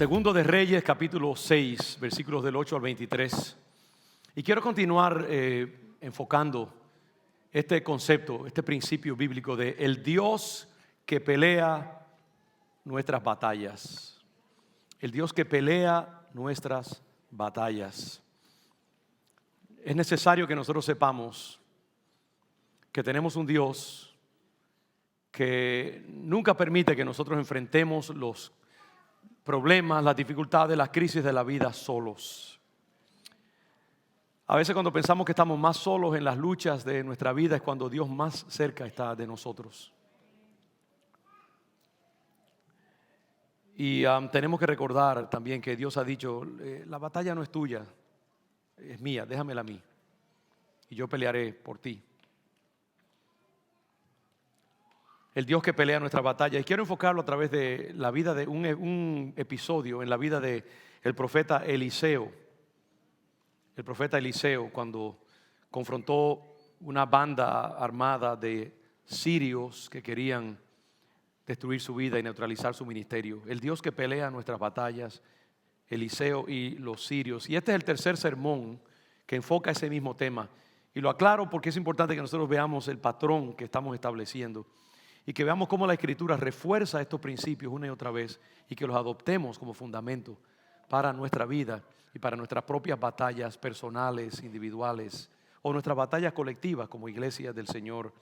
Segundo de Reyes, capítulo 6, versículos del 8 al 23. Y quiero continuar enfocando este concepto, este principio bíblico de el Dios que pelea nuestras batallas. El Dios que pelea nuestras batallas. Es necesario que nosotros sepamos que tenemos un Dios que nunca permite que nosotros enfrentemos los problemas, las dificultades, las crisis de la vida solos. A veces cuando pensamos que estamos más solos en las luchas de nuestra vida es cuando Dios más cerca está de nosotros. Y tenemos que recordar también que Dios ha dicho, la batalla no es tuya, es mía, déjamela a mí y yo pelearé por ti. El Dios que pelea nuestra batalla. Y quiero enfocarlo a través de la vida de un episodio en la vida de el profeta Eliseo. El profeta Eliseo, cuando confrontó una banda armada de sirios que querían destruir su vida y neutralizar su ministerio. El Dios que pelea nuestras batallas, Eliseo y los sirios. Y este es el tercer sermón que enfoca ese mismo tema. Y lo aclaro porque es importante que nosotros veamos el patrón que estamos estableciendo. Y que veamos cómo la Escritura refuerza estos principios una y otra vez y que los adoptemos como fundamento para nuestra vida y para nuestras propias batallas personales, individuales o nuestras batallas colectivas como iglesia del Señor.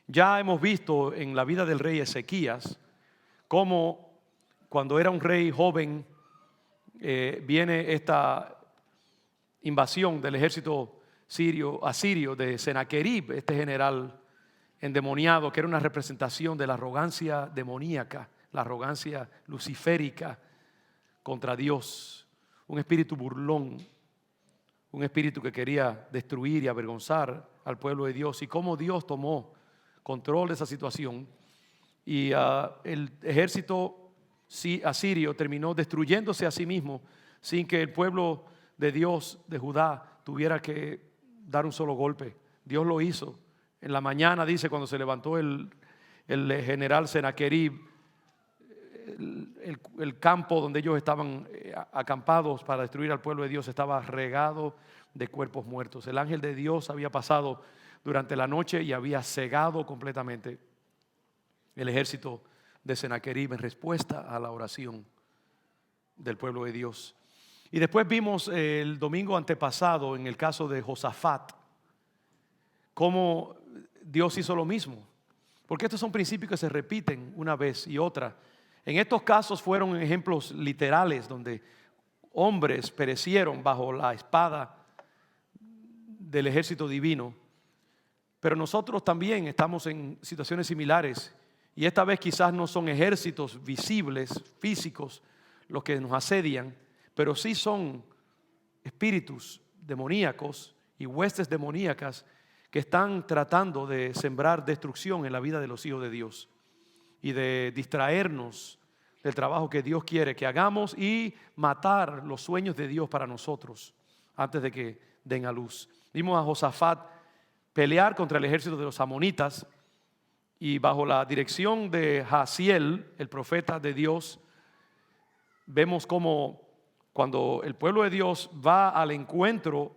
Ya hemos visto en la vida del rey Ezequías cómo cuando era un rey joven viene esta invasión del ejército asirio de Sennacherib, este general endemoniado, que era una representación de la arrogancia demoníaca, la arrogancia luciférica contra Dios, un espíritu burlón, un espíritu que quería destruir y avergonzar al pueblo de Dios, y cómo Dios tomó control de esa situación y el ejército asirio terminó destruyéndose a sí mismo sin que el pueblo de Dios de Judá tuviera que dar un solo golpe. Dios lo hizo. En la mañana, dice, cuando se levantó el general Sennacherib, el campo donde ellos estaban acampados para destruir al pueblo de Dios estaba regado de cuerpos muertos. El ángel de Dios había pasado durante la noche y había cegado completamente el ejército de Sennacherib en respuesta a la oración del pueblo de Dios. Y después vimos el domingo antepasado en el caso de Josafat, cómo Dios hizo lo mismo, porque estos son principios que se repiten una vez y otra. En estos casos fueron ejemplos literales donde hombres perecieron bajo la espada del ejército divino, pero nosotros también estamos en situaciones similares y esta vez quizás no son ejércitos visibles, físicos, los que nos asedian, pero sí son espíritus demoníacos y huestes demoníacas que están tratando de sembrar destrucción en la vida de los hijos de Dios y de distraernos del trabajo que Dios quiere que hagamos y matar los sueños de Dios para nosotros antes de que den a luz. Vimos a Josafat pelear contra el ejército de los amonitas y bajo la dirección de Jaziel, el profeta de Dios, vemos cómo cuando el pueblo de Dios va al encuentro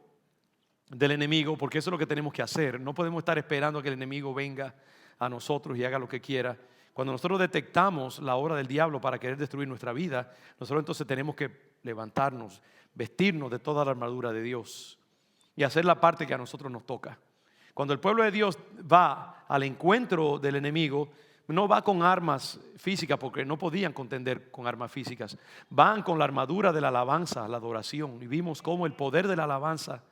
del enemigo, porque eso es lo que tenemos que hacer. No podemos estar esperando a que el enemigo venga a nosotros y haga lo que quiera. Cuando nosotros detectamos la obra del diablo para querer destruir nuestra vida, nosotros entonces tenemos que levantarnos, vestirnos de toda la armadura de Dios y hacer la parte que a nosotros nos toca. Cuando el pueblo de Dios va al encuentro del enemigo, no va con armas físicas porque no podían contender con armas físicas. Van con la armadura de la alabanza, la adoración. Y vimos cómo el poder de la alabanza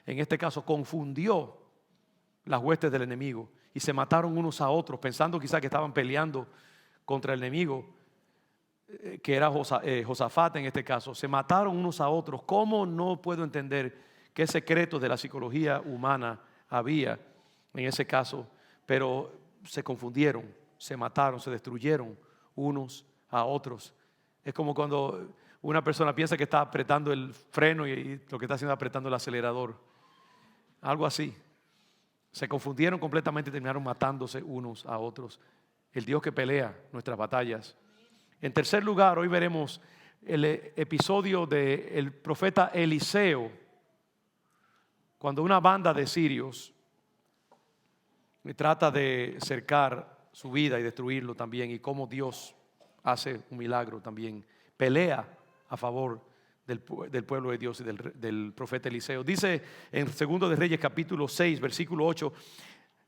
en este caso confundió las huestes del enemigo y se mataron unos a otros pensando quizás que estaban peleando contra el enemigo, que era Josafat en este caso. Se mataron unos a otros. ¿Cómo no puedo entender qué secretos de la psicología humana había en ese caso? Pero se confundieron, se mataron, se destruyeron unos a otros. Es como cuando una persona piensa que está apretando el freno y lo que está haciendo es apretando el acelerador. Algo así. Se confundieron completamente y terminaron matándose unos a otros. El Dios que pelea nuestras batallas. En tercer lugar, hoy veremos el episodio del profeta Eliseo, cuando una banda de sirios trata de cercar su vida y destruirlo también, y cómo Dios hace un milagro también, pelea a favor del pueblo de Dios y del profeta Eliseo. Dice en 2 de Reyes capítulo 6 versículo 8: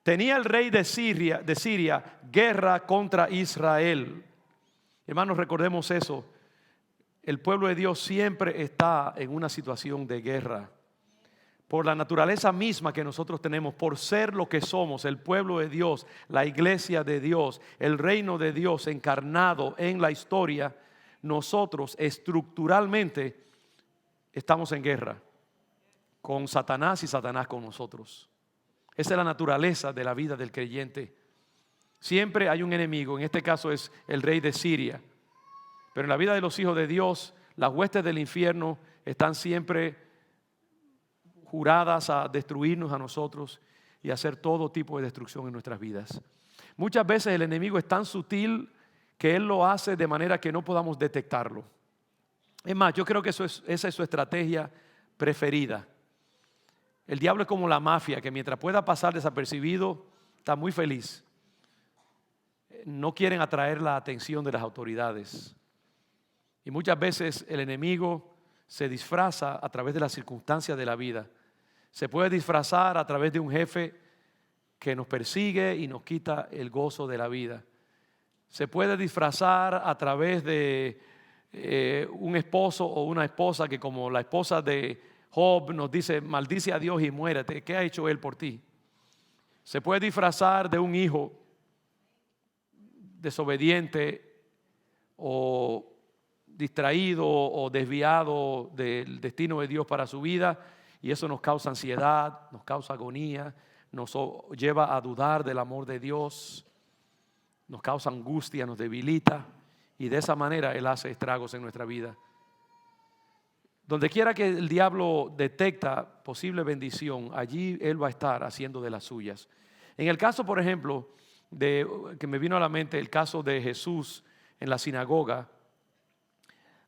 tenía el rey de Siria guerra contra Israel. Hermanos, recordemos eso. El pueblo de Dios siempre está en una situación de guerra. Por la naturaleza misma que nosotros tenemos, por ser lo que somos, el pueblo de Dios, la iglesia de Dios, el reino de Dios encarnado en la historia, nosotros estructuralmente estamos en guerra con Satanás y Satanás con nosotros. Esa es la naturaleza de la vida del creyente. Siempre hay un enemigo, en este caso es el rey de Siria. Pero en la vida de los hijos de Dios, las huestes del infierno están siempre juradas a destruirnos a nosotros y a hacer todo tipo de destrucción en nuestras vidas. Muchas veces el enemigo es tan sutil que él lo hace de manera que no podamos detectarlo. Es más, yo creo que esa es su estrategia preferida. El diablo es como la mafia, que mientras pueda pasar desapercibido, está muy feliz. No quieren atraer la atención de las autoridades. Y muchas veces el enemigo se disfraza a través de las circunstancias de la vida. Se puede disfrazar a través de un jefe que nos persigue y nos quita el gozo de la vida. Se puede disfrazar a través de un esposo o una esposa que, como la esposa de Job, nos dice: maldice a Dios y muérete. ¿Qué ha hecho Él por ti? Se puede disfrazar de un hijo desobediente o distraído o desviado del destino de Dios para su vida, y eso nos causa ansiedad, nos causa agonía, nos lleva a dudar del amor de Dios, nos causa angustia, nos debilita, y de esa manera Él hace estragos en nuestra vida. Donde quiera que el diablo detecta posible bendición, allí Él va a estar haciendo de las suyas. En el caso, por ejemplo, que me vino a la mente, el caso de Jesús en la sinagoga,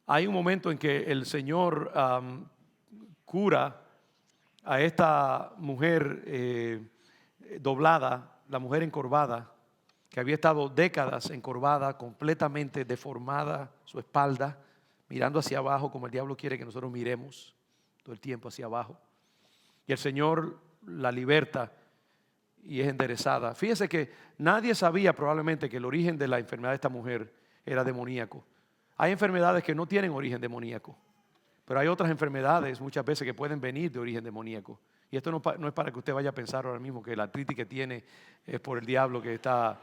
hay un momento en que el Señor cura a esta mujer doblada, la mujer encorvada, que había estado décadas encorvada, completamente deformada su espalda, mirando hacia abajo como el diablo quiere que nosotros miremos todo el tiempo hacia abajo. Y el Señor la liberta y es enderezada. Fíjese que nadie sabía probablemente que el origen de la enfermedad de esta mujer era demoníaco. Hay enfermedades que no tienen origen demoníaco, pero hay otras enfermedades muchas veces que pueden venir de origen demoníaco. Y esto no es para que usted vaya a pensar ahora mismo que la artritis que tiene es por el diablo que está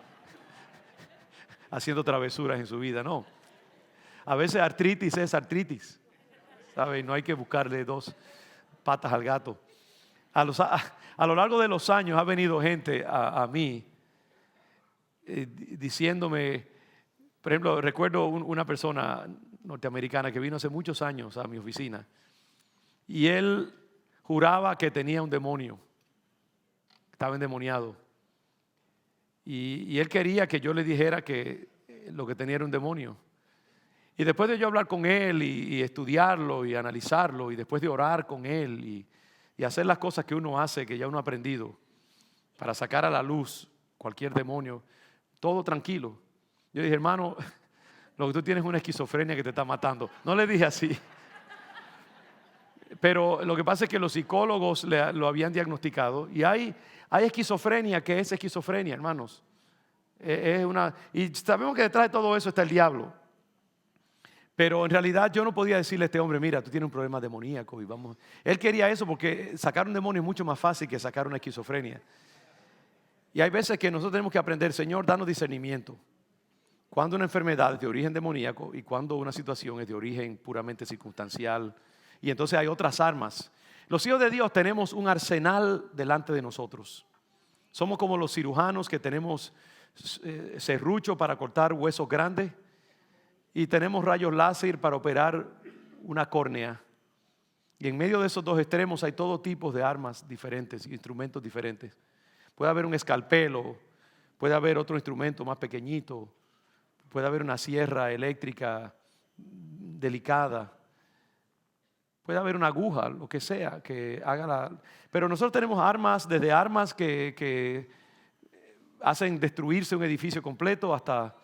haciendo travesuras en su vida. No. A veces artritis es artritis, ¿sabe? No hay que buscarle dos patas al gato. A lo largo de los años ha venido gente a mí diciéndome, por ejemplo, recuerdo una persona norteamericana que vino hace muchos años a mi oficina y él juraba que tenía un demonio, estaba endemoniado, y él quería que yo le dijera que lo que tenía era un demonio. Y después de yo hablar con él y estudiarlo y analizarlo, y después de orar con él y hacer las cosas que uno hace, que ya uno ha aprendido, para sacar a la luz cualquier demonio, todo tranquilo. Yo dije: hermano, lo que tú tienes es una esquizofrenia que te está matando. No le dije así. Pero lo que pasa es que los psicólogos lo habían diagnosticado, y hay esquizofrenia que es esquizofrenia, hermanos. Y sabemos que detrás de todo eso está el diablo. Pero en realidad yo no podía decirle a este hombre: mira, tú tienes un problema demoníaco y vamos. Él quería eso porque sacar un demonio es mucho más fácil que sacar una esquizofrenia. Y hay veces que nosotros tenemos que aprender: Señor, danos discernimiento. Cuando una enfermedad es de origen demoníaco y cuando una situación es de origen puramente circunstancial. Y entonces hay otras armas. Los hijos de Dios tenemos un arsenal delante de nosotros. Somos como los cirujanos que tenemos serrucho para cortar huesos grandes y tenemos rayos láser para operar una córnea. Y en medio de esos dos extremos hay todo tipo de armas diferentes, instrumentos diferentes. Puede haber un escalpelo, puede haber otro instrumento más pequeñito, puede haber una sierra eléctrica delicada. Puede haber una aguja, lo que sea, que haga la... Pero nosotros tenemos armas, desde armas que hacen destruirse un edificio completo hasta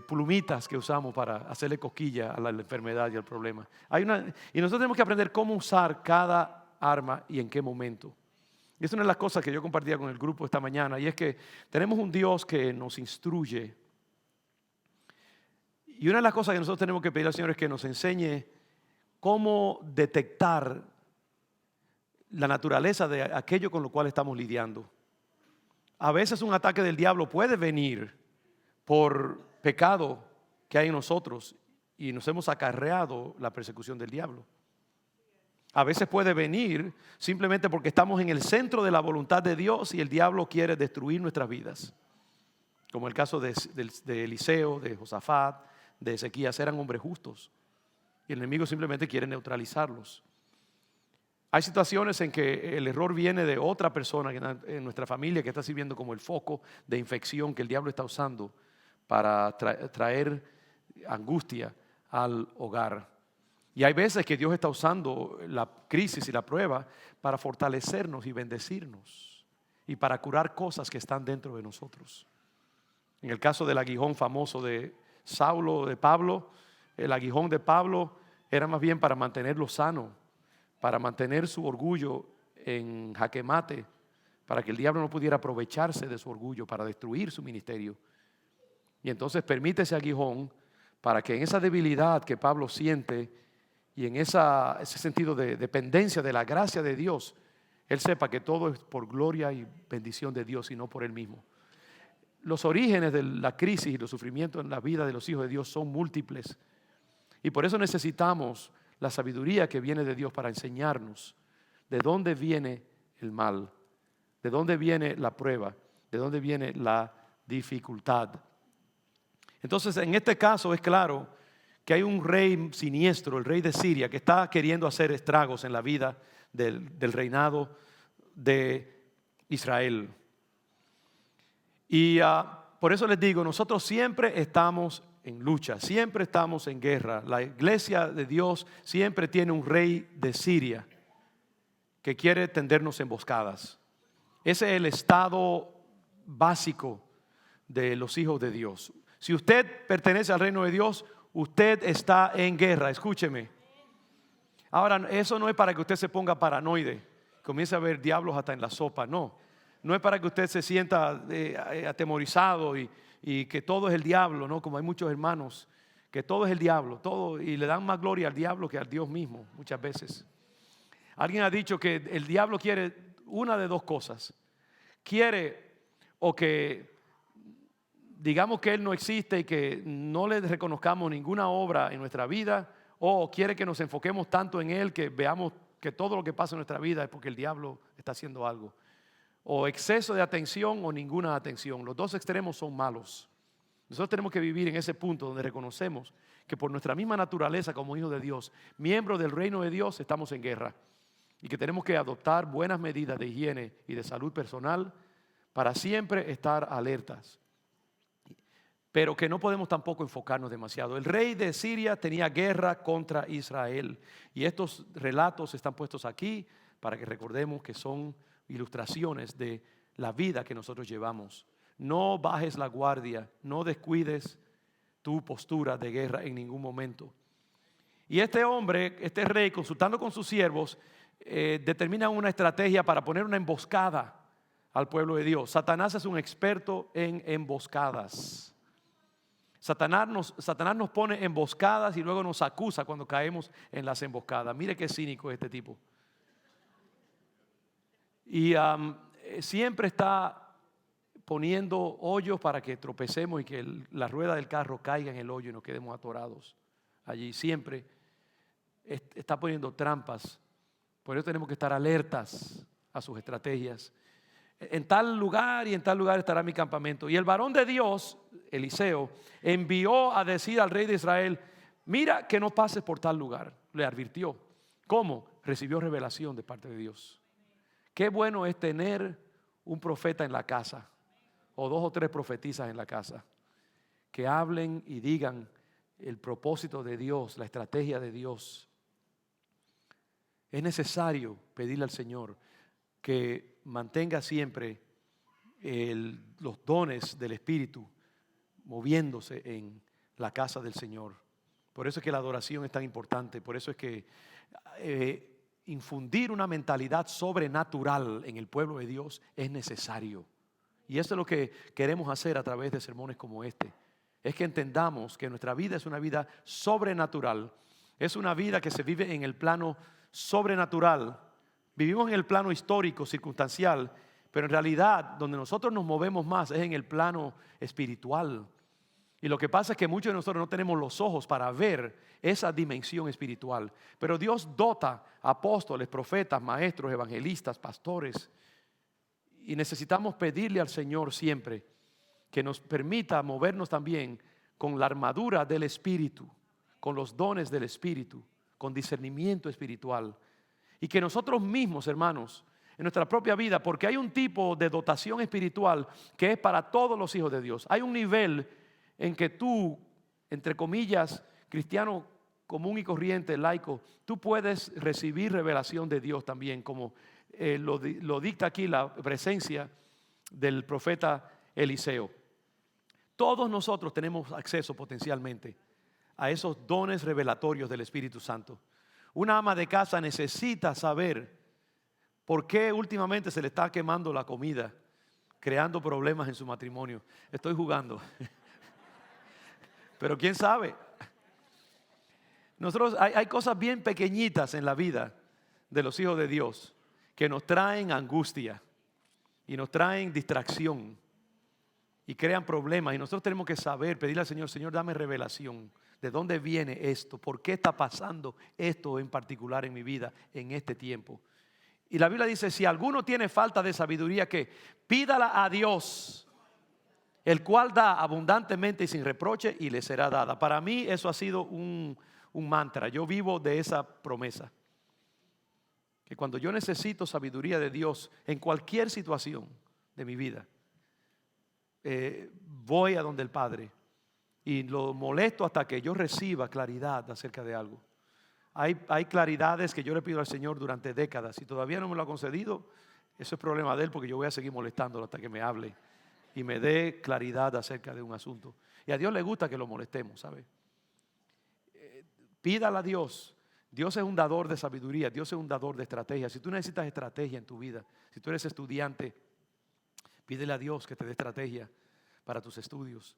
plumitas que usamos para hacerle cosquilla a la enfermedad y al problema. Y nosotros tenemos que aprender cómo usar cada arma y en qué momento. Y es una de las cosas que yo compartía con el grupo esta mañana, y es que tenemos un Dios que nos instruye. Y una de las cosas que nosotros tenemos que pedir al Señor es que nos enseñe cómo detectar la naturaleza de aquello con lo cual estamos lidiando. A veces un ataque del diablo puede venir por pecado que hay en nosotros y nos hemos acarreado la persecución del diablo. A veces puede venir simplemente porque estamos en el centro de la voluntad de Dios y el diablo quiere destruir nuestras vidas. Como el caso de Eliseo, de Josafat, de Ezequías, eran hombres justos y el enemigo simplemente quiere neutralizarlos. Hay situaciones en que el error viene de otra persona en nuestra familia que está sirviendo como el foco de infección que el diablo está usando para traer angustia al hogar. Y hay veces que Dios está usando la crisis y la prueba para fortalecernos y bendecirnos y para curar cosas que están dentro de nosotros. En el caso del aguijón famoso de Saulo, de Pablo, el aguijón de Pablo era más bien para mantenerlo sano, para mantener su orgullo en jaque mate, para que el diablo no pudiera aprovecharse de su orgullo para destruir su ministerio. Y entonces permite ese aguijón para que en esa debilidad que Pablo siente y en ese sentido de dependencia de la gracia de Dios, él sepa que todo es por gloria y bendición de Dios y no por él mismo. Los orígenes de la crisis y los sufrimientos en la vida de los hijos de Dios son múltiples. Y por eso necesitamos la sabiduría que viene de Dios para enseñarnos de dónde viene el mal, de dónde viene la prueba, de dónde viene la dificultad. Entonces, en este caso es claro que hay un rey siniestro, el rey de Siria, que está queriendo hacer estragos en la vida del reinado de Israel. Y por eso les digo, nosotros siempre estamos en lucha, siempre estamos en guerra. La iglesia de Dios siempre tiene un rey de Siria que quiere tendernos emboscadas. Ese es el estado básico de los hijos de Dios. Si usted pertenece al reino de Dios, usted está en guerra, escúcheme. Ahora, eso no es para que usted se ponga paranoide, comience a ver diablos hasta en la sopa, no. No es para que usted se sienta atemorizado y que todo es el diablo, ¿no? Como hay muchos hermanos, que todo es el diablo, todo, y le dan más gloria al diablo que al Dios mismo, muchas veces. Alguien ha dicho que el diablo quiere una de dos cosas. Quiere o que digamos que Él no existe y que no le reconozcamos ninguna obra en nuestra vida, o quiere que nos enfoquemos tanto en Él que veamos que todo lo que pasa en nuestra vida es porque el diablo está haciendo algo. O exceso de atención o ninguna atención. Los dos extremos son malos. Nosotros tenemos que vivir en ese punto donde reconocemos que por nuestra misma naturaleza como hijos de Dios, miembros del reino de Dios, estamos en guerra. Y que tenemos que adoptar buenas medidas de higiene y de salud personal para siempre estar alertas. Pero que no podemos tampoco enfocarnos demasiado. El rey de Siria tenía guerra contra Israel. Y estos relatos están puestos aquí para que recordemos que son ilustraciones de la vida que nosotros llevamos. No bajes la guardia, no descuides tu postura de guerra en ningún momento. Y este hombre, este rey, consultando con sus siervos, determina una estrategia para poner una emboscada al pueblo de Dios. Satanás es un experto en emboscadas. Satanás nos pone emboscadas y luego nos acusa cuando caemos en las emboscadas. Mire qué cínico es este tipo. Y siempre está poniendo hoyos para que tropecemos y que la rueda del carro caiga en el hoyo y nos quedemos atorados allí. Siempre está poniendo trampas. Por eso tenemos que estar alertas a sus estrategias. En tal lugar y en tal lugar estará mi campamento. Y el varón de Dios, Eliseo, envió a decir al rey de Israel: mira que no pases por tal lugar. Le advirtió. ¿Cómo? Recibió revelación de parte de Dios. Qué bueno es tener un profeta en la casa, o 2 o 3 profetisas en la casa, que hablen y digan el propósito de Dios, la estrategia de Dios, es necesario pedirle al Señor que mantenga siempre los dones del Espíritu moviéndose en la casa del Señor. Por eso es que la adoración es tan importante. Por eso es que infundir una mentalidad sobrenatural en el pueblo de Dios es necesario. Y eso es lo que queremos hacer a través de sermones como este. Es que entendamos que nuestra vida es una vida sobrenatural. Es una vida que se vive en el plano sobrenatural. Vivimos en el plano histórico, circunstancial, pero en realidad donde nosotros nos movemos más es en el plano espiritual. Y lo que pasa es que muchos de nosotros no tenemos los ojos para ver esa dimensión espiritual. Pero Dios dota a apóstoles, profetas, maestros, evangelistas, pastores. Y necesitamos pedirle al Señor siempre que nos permita movernos también con la armadura del Espíritu, con los dones del Espíritu, con discernimiento espiritual. Y que nosotros mismos, hermanos, en nuestra propia vida, porque hay un tipo de dotación espiritual que es para todos los hijos de Dios. Hay un nivel en que tú, entre comillas, cristiano común y corriente, laico, tú puedes recibir revelación de Dios también, como lo dicta aquí la presencia del profeta Eliseo. Todos nosotros tenemos acceso potencialmente a esos dones revelatorios del Espíritu Santo. Una ama de casa necesita saber por qué últimamente se le está quemando la comida, creando problemas en su matrimonio. Estoy jugando. Pero quién sabe. Nosotros hay cosas bien pequeñitas en la vida de los hijos de Dios que nos traen angustia y nos traen distracción y crean problemas. Y nosotros tenemos que saber, pedirle al Señor, Señor, dame revelación. ¿De dónde viene esto? ¿Por qué está pasando esto en particular en mi vida en este tiempo? Y la Biblia dice, si alguno tiene falta de sabiduría, que pídala a Dios, el cual da abundantemente y sin reproche, y le será dada. Para mí eso ha sido un mantra. Yo vivo de esa promesa. Que cuando yo necesito sabiduría de Dios en cualquier situación de mi vida, voy a donde el Padre y lo molesto hasta que yo reciba claridad acerca de algo. Hay claridades que yo le pido al Señor durante décadas. Si todavía no me lo ha concedido, eso es problema de Él, porque yo voy a seguir molestándolo hasta que me hable y me dé claridad acerca de un asunto. Y a Dios le gusta que lo molestemos, ¿sabe? Pídale a Dios. Dios es un dador de sabiduría, Dios es un dador de estrategia. Si tú necesitas estrategia en tu vida, si tú eres estudiante, pídele a Dios que te dé estrategia para tus estudios.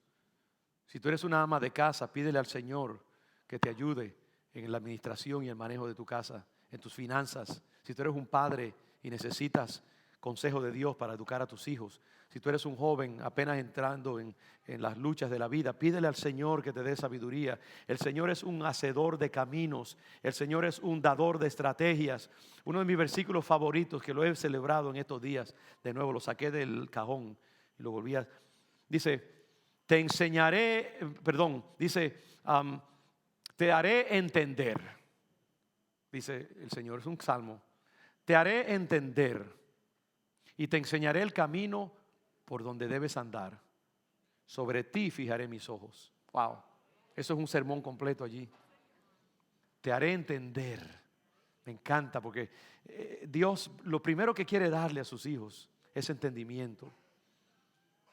Si tú eres una ama de casa, pídele al Señor que te ayude en la administración y el manejo de tu casa, en tus finanzas. Si tú eres un padre y necesitas consejo de Dios para educar a tus hijos, si tú eres un joven apenas entrando en las luchas de la vida, pídele al Señor que te dé sabiduría. El Señor es un hacedor de caminos, el Señor es un dador de estrategias. Uno de mis versículos favoritos, que lo he celebrado en estos días, de nuevo lo saqué del cajón y lo volví a... Dice, te enseñaré, te haré entender, dice el Señor, es un salmo, te haré entender y te enseñaré el camino por donde debes andar. Sobre ti fijaré mis ojos. Wow, eso es un sermón completo allí. Te haré entender. Me encanta porque Dios lo primero que quiere darle a sus hijos es entendimiento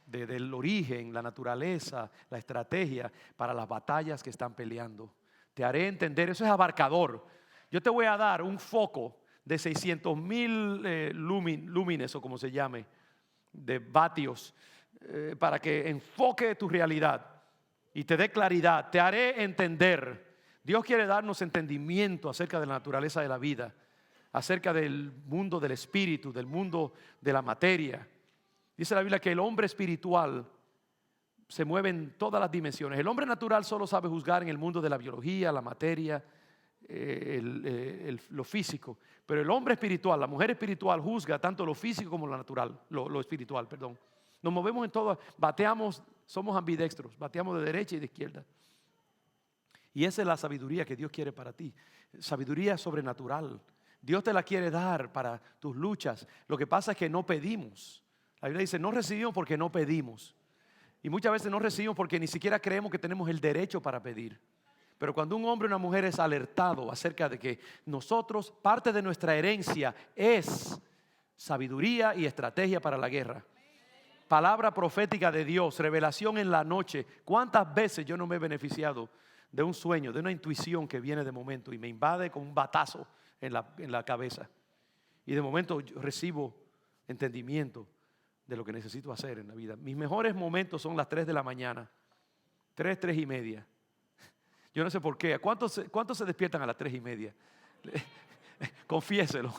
del origen, la naturaleza, la estrategia para las batallas que están peleando. Te haré entender, eso es abarcador. Yo te voy a dar un foco de 600,000 lúmenes o como se llame, de vatios, para que enfoque tu realidad y te dé claridad. Te haré entender. Dios quiere darnos entendimiento acerca de la naturaleza de la vida, acerca del mundo del espíritu, del mundo de la materia. Dice la Biblia que el hombre espiritual se mueve en todas las dimensiones. El hombre natural solo sabe juzgar en el mundo de la biología, la materia, lo físico. Pero el hombre espiritual, la mujer espiritual juzga tanto lo físico como lo natural, lo espiritual, perdón. Nos movemos en todo, bateamos, somos ambidextros, bateamos de derecha y de izquierda. Y esa es la sabiduría que Dios quiere para ti, sabiduría sobrenatural. Dios te la quiere dar para tus luchas. Lo que pasa es que no pedimos. La Biblia dice, no recibimos porque no pedimos. Y muchas veces no recibimos porque ni siquiera creemos que tenemos el derecho para pedir. Pero cuando un hombre o una mujer es alertado acerca de que nosotros, parte de nuestra herencia es sabiduría y estrategia para la guerra, palabra profética de Dios, revelación en la noche. ¿Cuántas veces yo no me he beneficiado de un sueño, de una intuición que viene de momento y me invade con un batazo en la cabeza? Y de momento yo recibo entendimiento de lo que necesito hacer en la vida. Mis mejores momentos son las 3 de la mañana, 3 y media. Yo no sé por qué. ¿Cuántos se despiertan a las 3 y media? Confiéselo.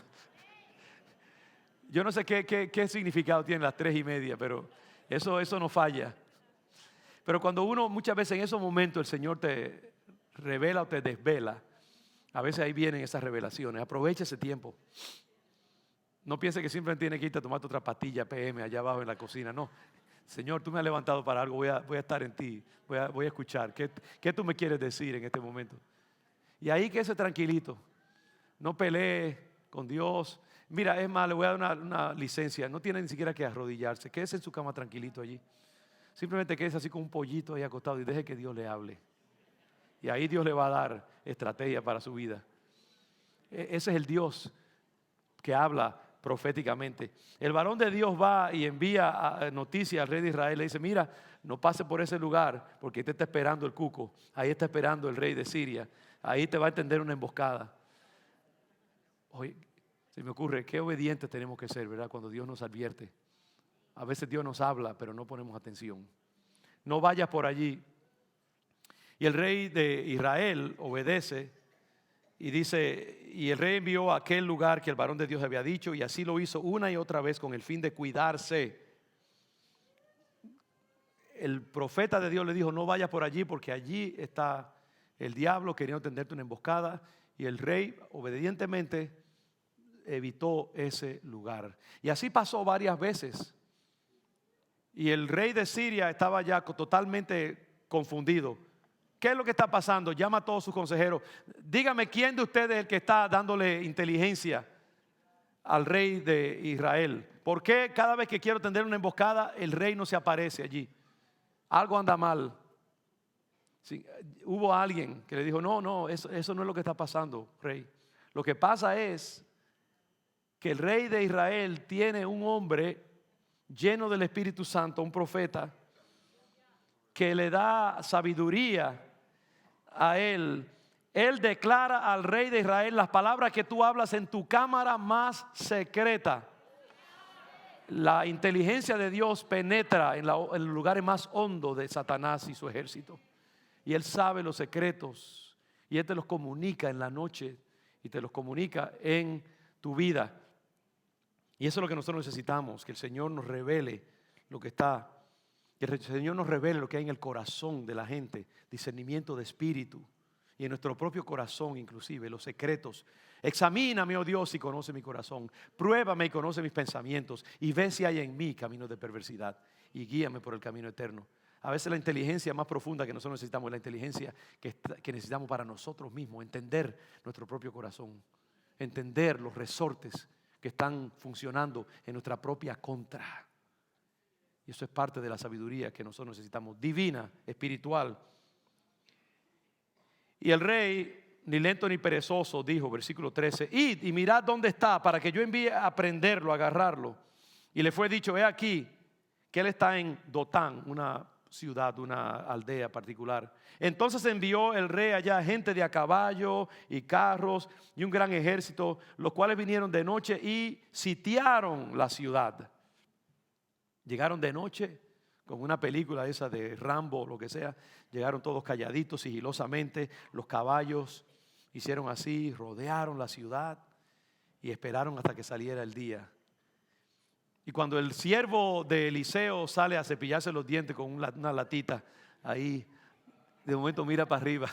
Yo no sé qué significado tienen las 3 y media, pero eso no falla. Pero cuando uno, muchas veces en esos momentos el Señor te revela o te desvela, a veces ahí vienen esas revelaciones. Aprovecha ese tiempo. No piense que siempre tiene que irte a tomar otra pastilla PM allá abajo en la cocina. No, Señor, tú me has levantado para algo, voy a estar en ti, voy a escuchar. ¿Qué tú me quieres decir en este momento? Y ahí quédese tranquilito, no pelee con Dios. Mira, es más, le voy a dar una licencia, no tiene ni siquiera que arrodillarse, quédese en su cama tranquilito allí. Simplemente quédese así con un pollito ahí acostado y deje que Dios le hable. Y ahí Dios le va a dar estrategia para su vida. Ese es el Dios que habla proféticamente. El varón de Dios va y envía noticia al rey de Israel. Le dice: mira, no pase por ese lugar porque ahí te está esperando el cuco. Ahí está esperando el rey de Siria. Ahí te va a tender una emboscada. Oye, se me ocurre, qué obedientes tenemos que ser, ¿verdad? Cuando Dios nos advierte. A veces Dios nos habla, pero no ponemos atención. No vayas por allí. Y el rey de Israel obedece. Y dice, y el rey envió a aquel lugar que el varón de Dios había dicho, y así lo hizo una y otra vez con el fin de cuidarse. El profeta de Dios le dijo: no vayas por allí porque allí está el diablo queriendo tenderte una emboscada. Y el rey obedientemente evitó ese lugar. Y así pasó varias veces. Y el rey de Siria estaba ya totalmente confundido. ¿Qué es lo que está pasando? Llama a todos sus consejeros. Dígame, ¿quién de ustedes es el que está dándole inteligencia al rey de Israel? ¿Por qué cada vez que quiero tender una emboscada el rey no se aparece allí? Algo anda mal. Sí, hubo alguien que le dijo: no, eso no es lo que está pasando, rey. Lo que pasa es que el rey de Israel tiene un hombre lleno del Espíritu Santo, un profeta, que le da sabiduría a él. Él declara al rey de Israel las palabras que tú hablas en tu cámara más secreta. La inteligencia de Dios penetra en los lugares más hondos de Satanás y su ejército. Y él sabe los secretos. Y él te los comunica en la noche. Y te los comunica en tu vida. Y eso es lo que nosotros necesitamos. Que el Señor nos revele lo que está. Que el Señor nos revele lo que hay en el corazón de la gente. Discernimiento de espíritu. Y en nuestro propio corazón inclusive, los secretos. Examíname, oh Dios, y conoce mi corazón. Pruébame y conoce mis pensamientos. Y ve si hay en mí caminos de perversidad. Y guíame por el camino eterno. A veces la inteligencia más profunda que nosotros necesitamos es la inteligencia que necesitamos para nosotros mismos. Entender nuestro propio corazón. Entender los resortes que están funcionando en nuestra propia contra. Y eso es parte de la sabiduría que nosotros necesitamos. Divina, espiritual. Y el rey, ni lento ni perezoso, dijo, versículo 13: id y mirad dónde está, para que yo envíe a prenderlo, a agarrarlo. Y le fue dicho: he aquí que él está en Dotán, una ciudad, una aldea particular. Entonces envió el rey allá gente de a caballo y carros y un gran ejército, los cuales vinieron de noche y sitiaron la ciudad. Llegaron de noche, como una película esa de Rambo o lo que sea. Llegaron todos calladitos, sigilosamente. Los caballos hicieron así, rodearon la ciudad y esperaron hasta que saliera el día. Y cuando el siervo de Eliseo sale a cepillarse los dientes con una latita, ahí de momento mira para arriba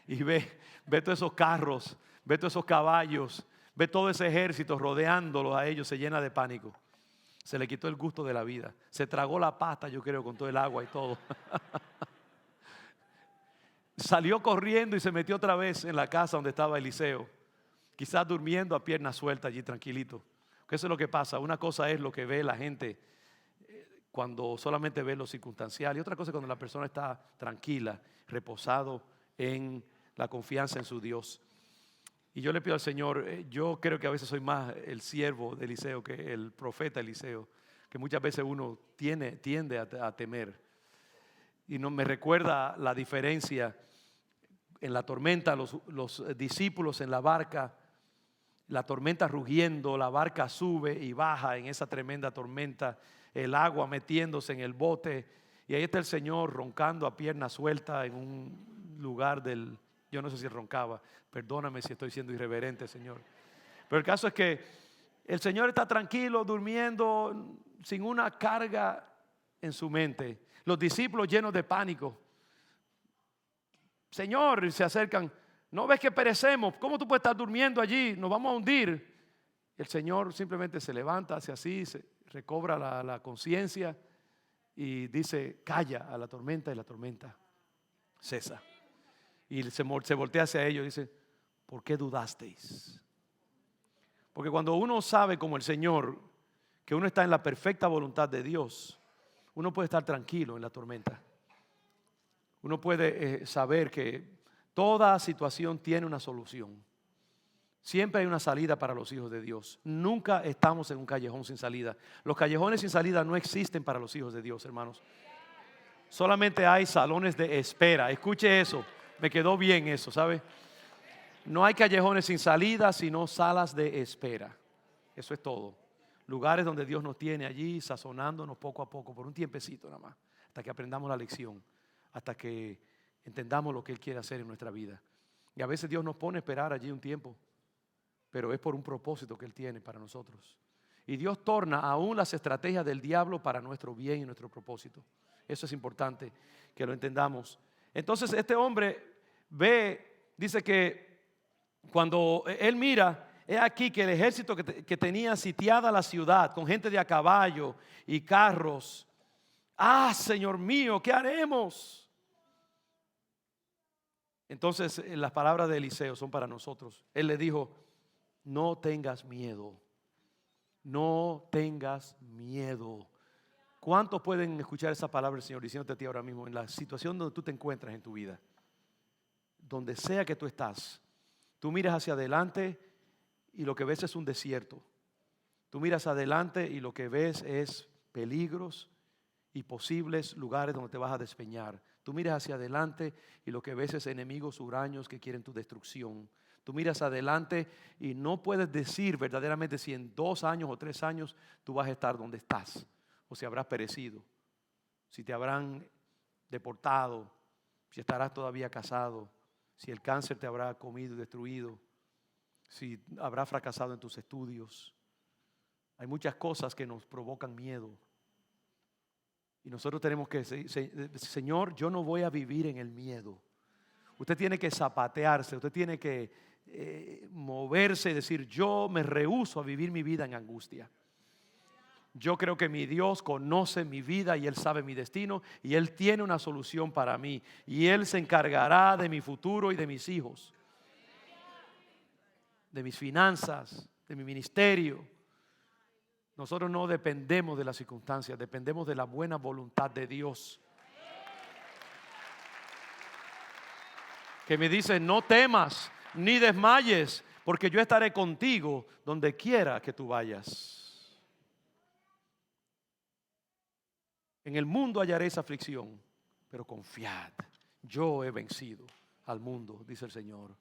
y ve todos esos carros, ve todos esos caballos, ve todo ese ejército rodeándolos a ellos, se llena de pánico. Se le quitó el gusto de la vida. Se tragó la pasta, yo creo, con todo el agua y todo. Salió corriendo y se metió otra vez en la casa donde estaba Eliseo. Quizás durmiendo a pierna suelta allí tranquilito. Porque eso es lo que pasa. Una cosa es lo que ve la gente cuando solamente ve lo circunstancial. Y otra cosa es cuando la persona está tranquila, reposado en la confianza en su Dios. Y yo le pido al Señor, yo creo que a veces soy más el siervo de Eliseo que el profeta Eliseo, que muchas veces uno tiende a temer. Y no me recuerda la diferencia en la tormenta, los discípulos en la barca, la tormenta rugiendo, la barca sube y baja en esa tremenda tormenta, el agua metiéndose en el bote, y ahí está el Señor roncando a pierna suelta en un lugar yo no sé si roncaba, perdóname si estoy siendo irreverente, Señor. Pero el caso es que el Señor está tranquilo, durmiendo, sin una carga en su mente. Los discípulos llenos de pánico. Señor, se acercan. ¿No ves que perecemos? ¿Cómo tú puedes estar durmiendo allí? Nos vamos a hundir. El Señor simplemente se levanta, hace así, se recobra la conciencia y dice, calla a la tormenta, y la tormenta cesa. Y se voltea hacia ellos y dice, ¿por qué dudasteis? Porque cuando uno sabe como el Señor que uno está en la perfecta voluntad de Dios, uno puede estar tranquilo en la tormenta. Uno puede saber que toda situación tiene una solución. Siempre hay una salida para los hijos de Dios. Nunca estamos en un callejón sin salida. Los callejones sin salida no existen para los hijos de Dios, hermanos. Solamente hay salones de espera. Escuche eso. Me quedó bien eso, ¿sabe? No hay callejones sin salida, sino salas de espera. Eso es todo. Lugares donde Dios nos tiene allí sazonándonos poco a poco, por un tiempecito nada más, hasta que aprendamos la lección, hasta que entendamos lo que Él quiere hacer en nuestra vida. Y a veces Dios nos pone a esperar allí un tiempo, pero es por un propósito que Él tiene para nosotros. Y Dios torna aún las estrategias del diablo para nuestro bien y nuestro propósito. Eso es importante que lo entendamos. Entonces este hombre dice que cuando él mira, es aquí que el ejército que tenía sitiada la ciudad con gente de a caballo y carros. Señor mío, ¿qué haremos? Entonces las palabras de Eliseo son para nosotros. Él le dijo, no tengas miedo, no tengas miedo. ¿Cuántos pueden escuchar esa palabra del Señor diciéndote a ti ahora mismo en la situación donde tú te encuentras en tu vida? Donde sea que tú estás, tú miras hacia adelante y lo que ves es un desierto. Tú miras adelante y lo que ves es peligros y posibles lugares donde te vas a despeñar. Tú miras hacia adelante y lo que ves es enemigos huraños que quieren tu destrucción. Tú miras adelante y no puedes decir verdaderamente si en 2 años o 3 años tú vas a estar donde estás, o si habrás perecido, si te habrán deportado, si estarás todavía casado, si el cáncer te habrá comido y destruido, si habrás fracasado en tus estudios. Hay muchas cosas que nos provocan miedo. Y nosotros tenemos que decir, Señor, yo no voy a vivir en el miedo. Usted tiene que zapatearse, usted tiene que moverse y decir, yo me rehúso a vivir mi vida en angustia. Yo creo que mi Dios conoce mi vida y Él sabe mi destino y Él tiene una solución para mí. Y Él se encargará de mi futuro y de mis hijos, de mis finanzas, de mi ministerio. Nosotros no dependemos de las circunstancias, dependemos de la buena voluntad de Dios. Que me dice, no temas ni desmayes, porque yo estaré contigo donde quiera que tú vayas. En el mundo hallaréis aflicción, pero confiad, yo he vencido al mundo, dice el Señor.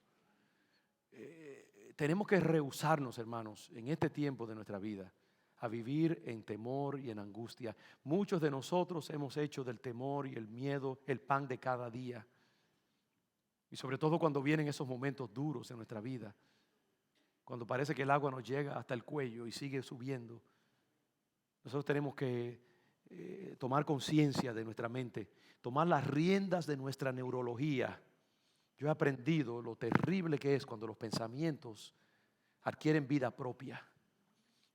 Tenemos que rehusarnos, hermanos, en este tiempo de nuestra vida, a vivir en temor y en angustia. Muchos de nosotros hemos hecho del temor y el miedo el pan de cada día. Y sobre todo cuando vienen esos momentos duros en nuestra vida, cuando parece que el agua nos llega hasta el cuello y sigue subiendo, nosotros tenemos que tomar conciencia de nuestra mente, tomar las riendas de nuestra neurología. Yo he aprendido lo terrible que es cuando los pensamientos adquieren vida propia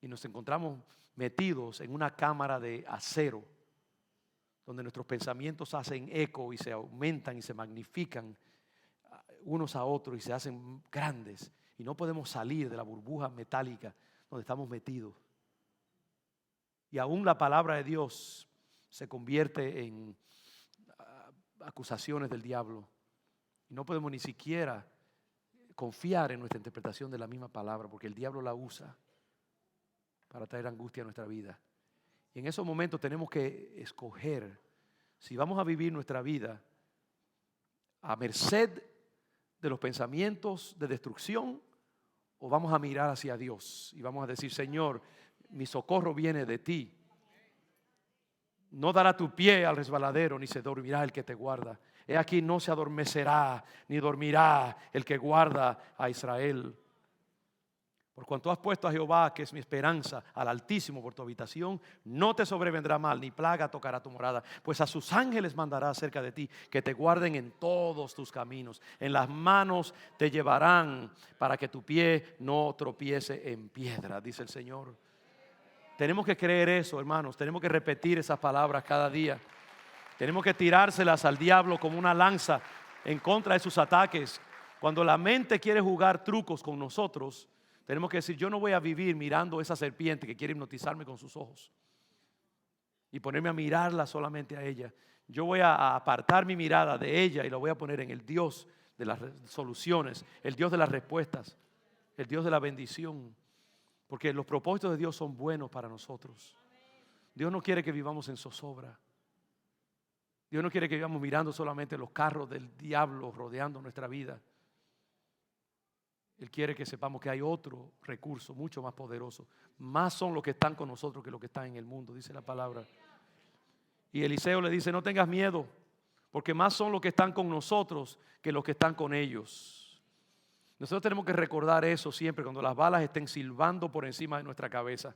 y nos encontramos metidos en una cámara de acero donde nuestros pensamientos hacen eco y se aumentan y se magnifican unos a otros y se hacen grandes y no podemos salir de la burbuja metálica donde estamos metidos. Y aún la palabra de Dios se convierte en acusaciones del diablo Y no podemos ni siquiera confiar en nuestra interpretación de la misma palabra, porque el diablo la usa para traer angustia a nuestra vida. Y en esos momentos tenemos que escoger si vamos a vivir nuestra vida a merced de los pensamientos de destrucción, o vamos a mirar hacia Dios y vamos a decir: Señor, mi socorro viene de ti. No dará tu pie al resbaladero, ni se dormirá el que te guarda. He aquí, no se adormecerá, ni dormirá el que guarda a Israel. Por cuanto has puesto a Jehová, que es mi esperanza, al Altísimo por tu habitación, no te sobrevendrá mal, ni plaga tocará tu morada. Pues a sus ángeles mandará acerca de ti, que te guarden en todos tus caminos. En las manos te llevarán, para que tu pie no tropiece en piedra, dice el Señor. Tenemos que creer eso, hermanos. Tenemos que repetir esas palabras cada día. Tenemos que tirárselas al diablo como una lanza en contra de sus ataques. Cuando la mente quiere jugar trucos con nosotros, tenemos que decir: yo no voy a vivir mirando esa serpiente que quiere hipnotizarme con sus ojos y ponerme a mirarla solamente a ella. Yo voy a apartar mi mirada de ella y la voy a poner en el Dios de las soluciones, el Dios de las respuestas, el Dios de la bendición. Porque los propósitos de Dios son buenos para nosotros. Dios no quiere que vivamos en zozobra. Dios no quiere que vivamos mirando solamente los carros del diablo rodeando nuestra vida. Él quiere que sepamos que hay otro recurso mucho más poderoso. Más son los que están con nosotros que los que están en el mundo, dice la palabra. Y Eliseo le dice: no tengas miedo, porque más son los que están con nosotros que los que están con ellos. Nosotros tenemos que recordar eso siempre cuando las balas estén silbando por encima de nuestra cabeza.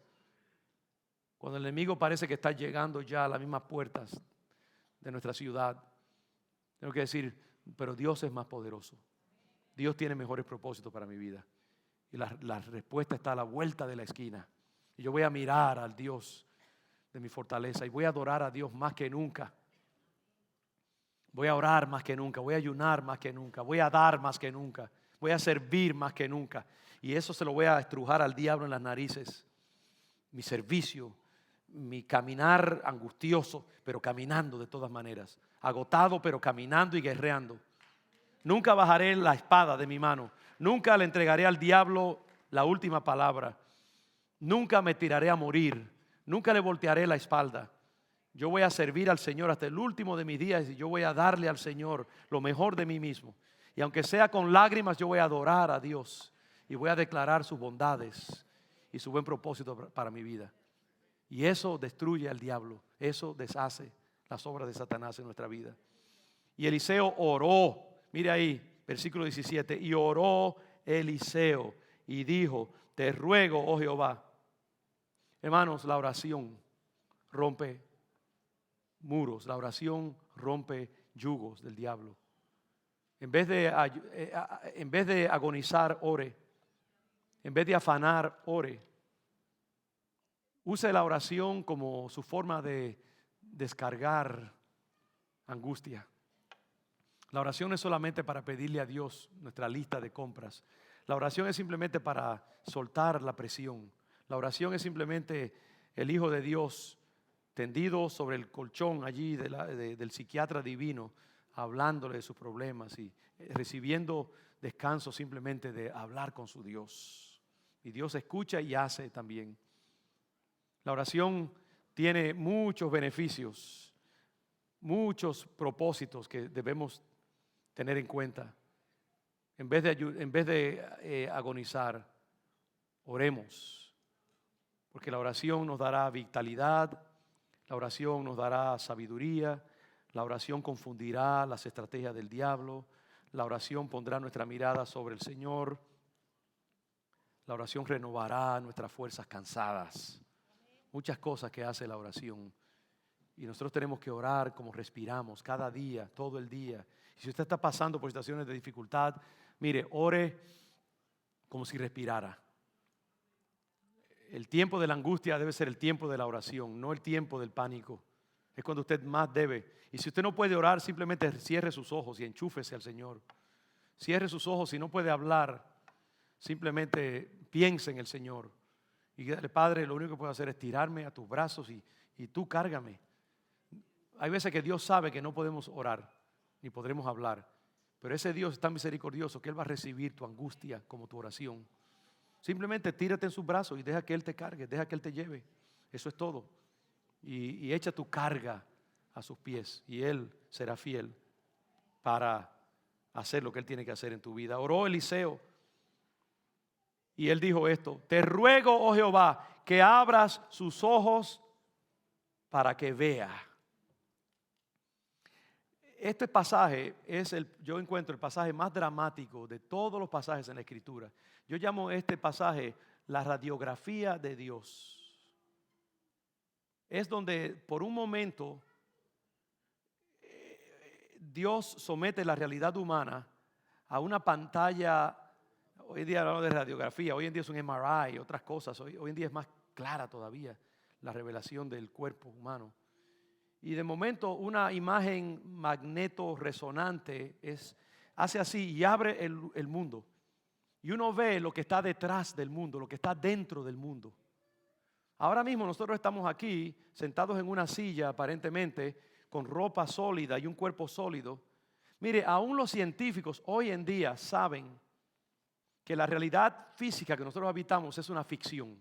Cuando el enemigo parece que está llegando ya a las mismas puertas de nuestra ciudad. Tengo que decir: pero Dios es más poderoso. Dios tiene mejores propósitos para mi vida. Y la respuesta está a la vuelta de la esquina. Y yo voy a mirar al Dios de mi fortaleza y voy a adorar a Dios más que nunca. Voy a orar más que nunca, voy a ayunar más que nunca, voy a dar más que nunca, voy a servir más que nunca. Y eso se lo voy a estrujar al diablo en las narices. Mi servicio, mi caminar angustioso, pero caminando de todas maneras. Agotado, pero caminando y guerreando. Nunca bajaré la espada de mi mano. Nunca le entregaré al diablo la última palabra. Nunca me tiraré a morir. Nunca le voltearé la espalda. Yo voy a servir al Señor hasta el último de mis días y yo voy a darle al Señor lo mejor de mí mismo. Y aunque sea con lágrimas, yo voy a adorar a Dios y voy a declarar sus bondades y su buen propósito para mi vida. Y eso destruye al diablo. Eso deshace las obras de Satanás en nuestra vida. Y Eliseo oró. Mire ahí, versículo 17. Y oró Eliseo y dijo: te ruego, oh Jehová. Hermanos, la oración rompe muros. La oración rompe yugos del diablo. En vez de agonizar, ore. En vez de afanar, ore. Use la oración como su forma de descargar angustia. La oración es solamente para pedirle a Dios nuestra lista de compras. La oración es simplemente para soltar la presión. La oración es simplemente el Hijo de Dios tendido sobre el colchón allí del psiquiatra divino, hablándole de sus problemas y recibiendo descanso simplemente de hablar con su Dios. Y Dios escucha y hace también. La oración tiene muchos beneficios, muchos propósitos que debemos tener en cuenta. En vez de agonizar, oremos. Porque la oración nos dará vitalidad, la oración nos dará sabiduría, la oración confundirá las estrategias del diablo, la oración pondrá nuestra mirada sobre el Señor, la oración renovará nuestras fuerzas cansadas. Muchas cosas que hace la oración. Y nosotros tenemos que orar como respiramos, cada día, todo el día. Y si usted está pasando por situaciones de dificultad, mire, ore como si respirara. El tiempo de la angustia debe ser el tiempo de la oración, no el tiempo del pánico. Es cuando usted más debe. Y si usted no puede orar, simplemente cierre sus ojos y enchúfese al Señor. Cierre sus ojos. Si no puede hablar, simplemente piense en el Señor. Y dígale: Padre, lo único que puedo hacer es tirarme a tus brazos y tú cárgame. Hay veces que Dios sabe que no podemos orar ni podremos hablar, Pero ese Dios es tan misericordioso que Él va a recibir tu angustia como tu oración. Simplemente tírate en sus brazos y deja que Él te cargue, deja que Él te lleve. Eso es todo. Y echa tu carga a sus pies y Él será fiel para hacer lo que Él tiene que hacer en tu vida. Oró Eliseo y él dijo esto: te ruego, oh Jehová, que abras sus ojos para que vea. Este pasaje es yo encuentro el pasaje más dramático de todos los pasajes en la Escritura. Yo llamo este pasaje la radiografía de Dios. Es donde por un momento Dios somete la realidad humana a una pantalla. Hoy en día hablamos de radiografía, hoy en día es un MRI y otras cosas. Hoy en día es más clara todavía la revelación del cuerpo humano. Y de momento una imagen magneto-resonante hace así y abre el mundo. Y uno ve lo que está detrás del mundo, lo que está dentro del mundo. Ahora mismo nosotros estamos aquí sentados en una silla aparentemente con ropa sólida y un cuerpo sólido. Mire, aún los científicos hoy en día saben que la realidad física que nosotros habitamos es una ficción.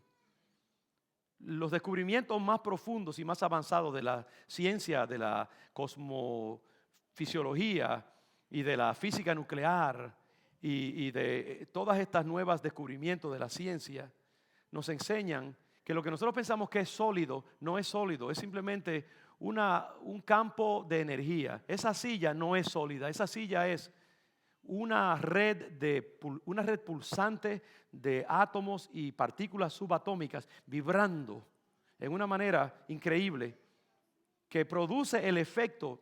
Los descubrimientos más profundos y más avanzados de la ciencia, de la cosmofisiología y de la física nuclear y de todas estas nuevas descubrimientos de la ciencia nos enseñan que lo que nosotros pensamos que es sólido no es sólido, es simplemente un campo de energía. Esa silla no es sólida, esa silla es una red pulsante de átomos y partículas subatómicas vibrando en una manera increíble que produce el efecto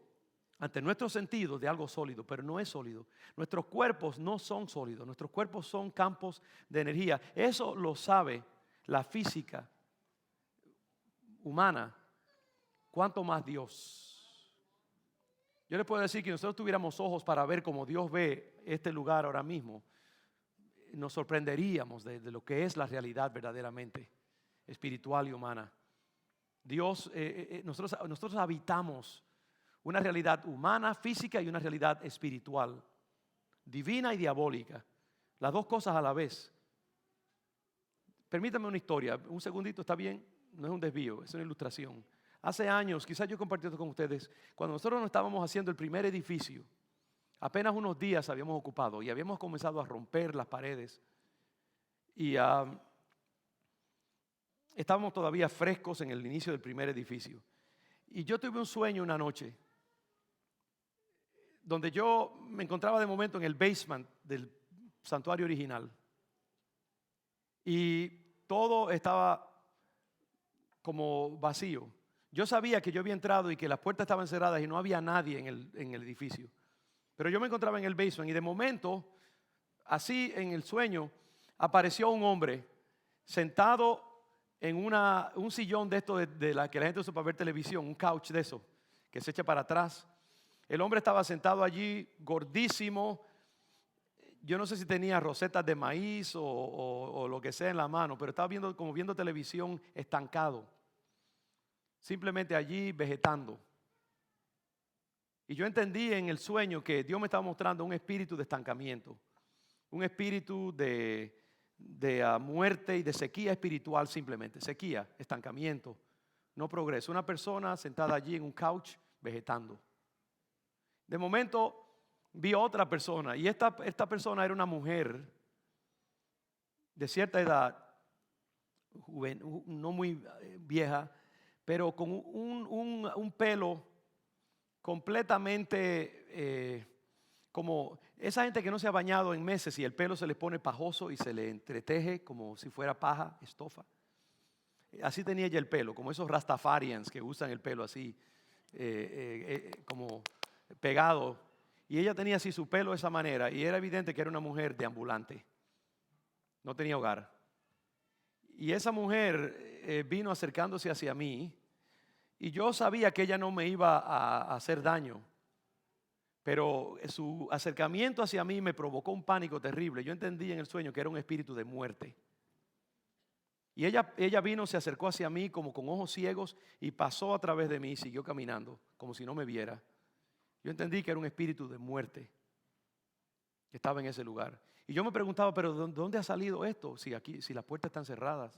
ante nuestros sentidos de algo sólido, pero no es sólido. Nuestros cuerpos no son sólidos, nuestros cuerpos son campos de energía. Eso lo sabe la física humana, ¿cuánto más Dios? Yo les puedo decir que si nosotros tuviéramos ojos para ver como Dios ve este lugar ahora mismo, nos sorprenderíamos de lo que es la realidad verdaderamente espiritual y humana. Dios, nosotros habitamos una realidad humana, física y una realidad espiritual, divina y diabólica, las dos cosas a la vez. Permítame una historia, un segundito, ¿está bien? No es un desvío, es una ilustración. Hace años, quizás yo he compartido con ustedes, cuando nosotros nos estábamos haciendo el primer edificio, apenas unos días habíamos ocupado y habíamos comenzado a romper las paredes y estábamos todavía frescos en el inicio del primer edificio. Y yo tuve un sueño una noche donde yo me encontraba de momento en el basement del santuario original y todo estaba como vacío. Yo sabía que yo había entrado y que las puertas estaban cerradas y no había nadie en el edificio. Pero yo me encontraba en el basement y de momento, así en el sueño, apareció un hombre sentado en un sillón de esto de la que la gente usa para ver televisión, un couch de eso, que se echa para atrás. El hombre estaba sentado allí, gordísimo. Yo no sé si tenía rosetas de maíz o lo que sea en la mano, pero estaba viendo televisión estancado. Simplemente allí vegetando. Y yo entendí en el sueño que Dios me estaba mostrando un espíritu de estancamiento, un espíritu de muerte y de sequía espiritual simplemente. Sequía, estancamiento, no progreso. Una persona sentada allí en un couch vegetando. De momento vi otra persona y esta persona era una mujer de cierta edad, no muy vieja, pero con un pelo completamente como esa gente que no se ha bañado en meses y el pelo se le pone pajoso y se le entreteje como si fuera paja, estofa. Así tenía ella el pelo, como esos rastafarians que usan el pelo así, como pegado. Y ella tenía así su pelo de esa manera y era evidente que era una mujer deambulante. No tenía hogar. Y esa mujer vino acercándose hacia mí y yo sabía que ella no me iba a hacer daño, pero su acercamiento hacia mí me provocó un pánico terrible. Yo entendí en el sueño que era un espíritu de muerte. Y ella vino, se acercó hacia mí como con ojos ciegos y pasó a través de mí y siguió caminando como si no me viera. Yo entendí que era un espíritu de muerte. que estaba en ese lugar. Y yo me preguntaba, pero ¿dónde ha salido esto? Si aquí, si las puertas están cerradas.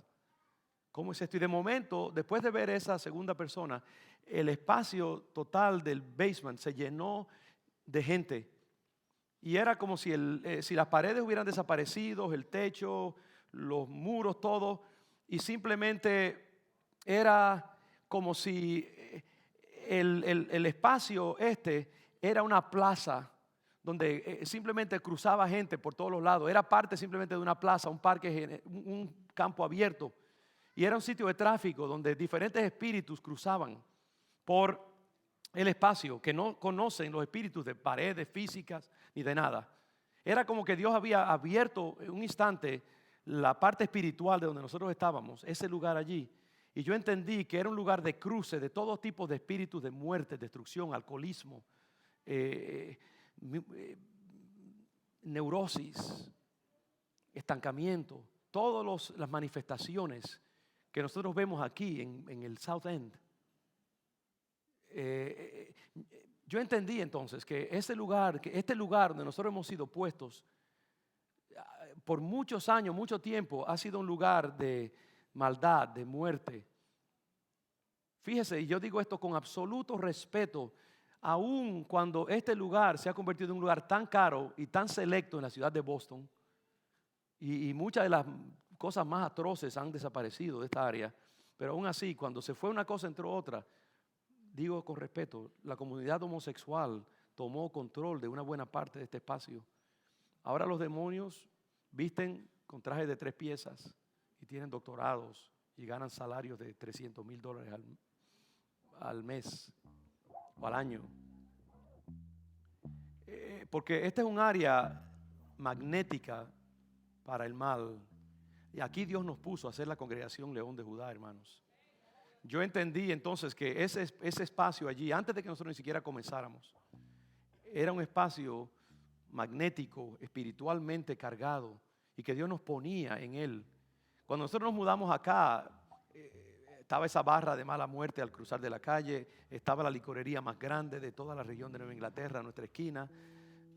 ¿Cómo es esto? Y de momento, después de ver esa segunda persona, el espacio total del basement se llenó de gente. Y era como si, si las paredes hubieran desaparecido, el techo, los muros, todo. Y simplemente era como si el espacio era una plaza donde simplemente cruzaba gente por todos los lados. Era parte simplemente de una plaza, un parque, un campo abierto. Y era un sitio de tráfico donde diferentes espíritus cruzaban por el espacio, que no conocen los espíritus de paredes físicas ni de nada. Era como que Dios había abierto en un instante la parte espiritual de donde nosotros estábamos, ese lugar allí. Y yo entendí que era un lugar de cruce de todo tipo de espíritus de muerte, destrucción, alcoholismo, neurosis, estancamiento, todas las manifestaciones que nosotros vemos aquí en el South End. Yo entendí entonces que este lugar donde nosotros hemos sido puestos por muchos años, mucho tiempo, ha sido un lugar de maldad, de muerte. Fíjese, y yo digo esto con absoluto respeto, aun cuando este lugar se ha convertido en un lugar tan caro y tan selecto en la ciudad de Boston, y muchas de las cosas más atroces han desaparecido de esta área, pero aún así, cuando se fue una cosa entró otra. Digo con respeto, la comunidad homosexual tomó control de una buena parte de este espacio. Ahora los demonios visten con trajes de 3 piezas y tienen doctorados y ganan salarios de $300,000 al mes o al año. Porque esta es un área magnética para el mal. Y aquí Dios nos puso a hacer la congregación León de Judá, hermanos. Yo entendí entonces que ese espacio allí, antes de que nosotros ni siquiera comenzáramos, era un espacio magnético, espiritualmente cargado, y que Dios nos ponía en él. Cuando nosotros nos mudamos acá, estaba esa barra de mala muerte al cruzar de la calle, estaba la licorería más grande de toda la región de Nueva Inglaterra, a nuestra esquina.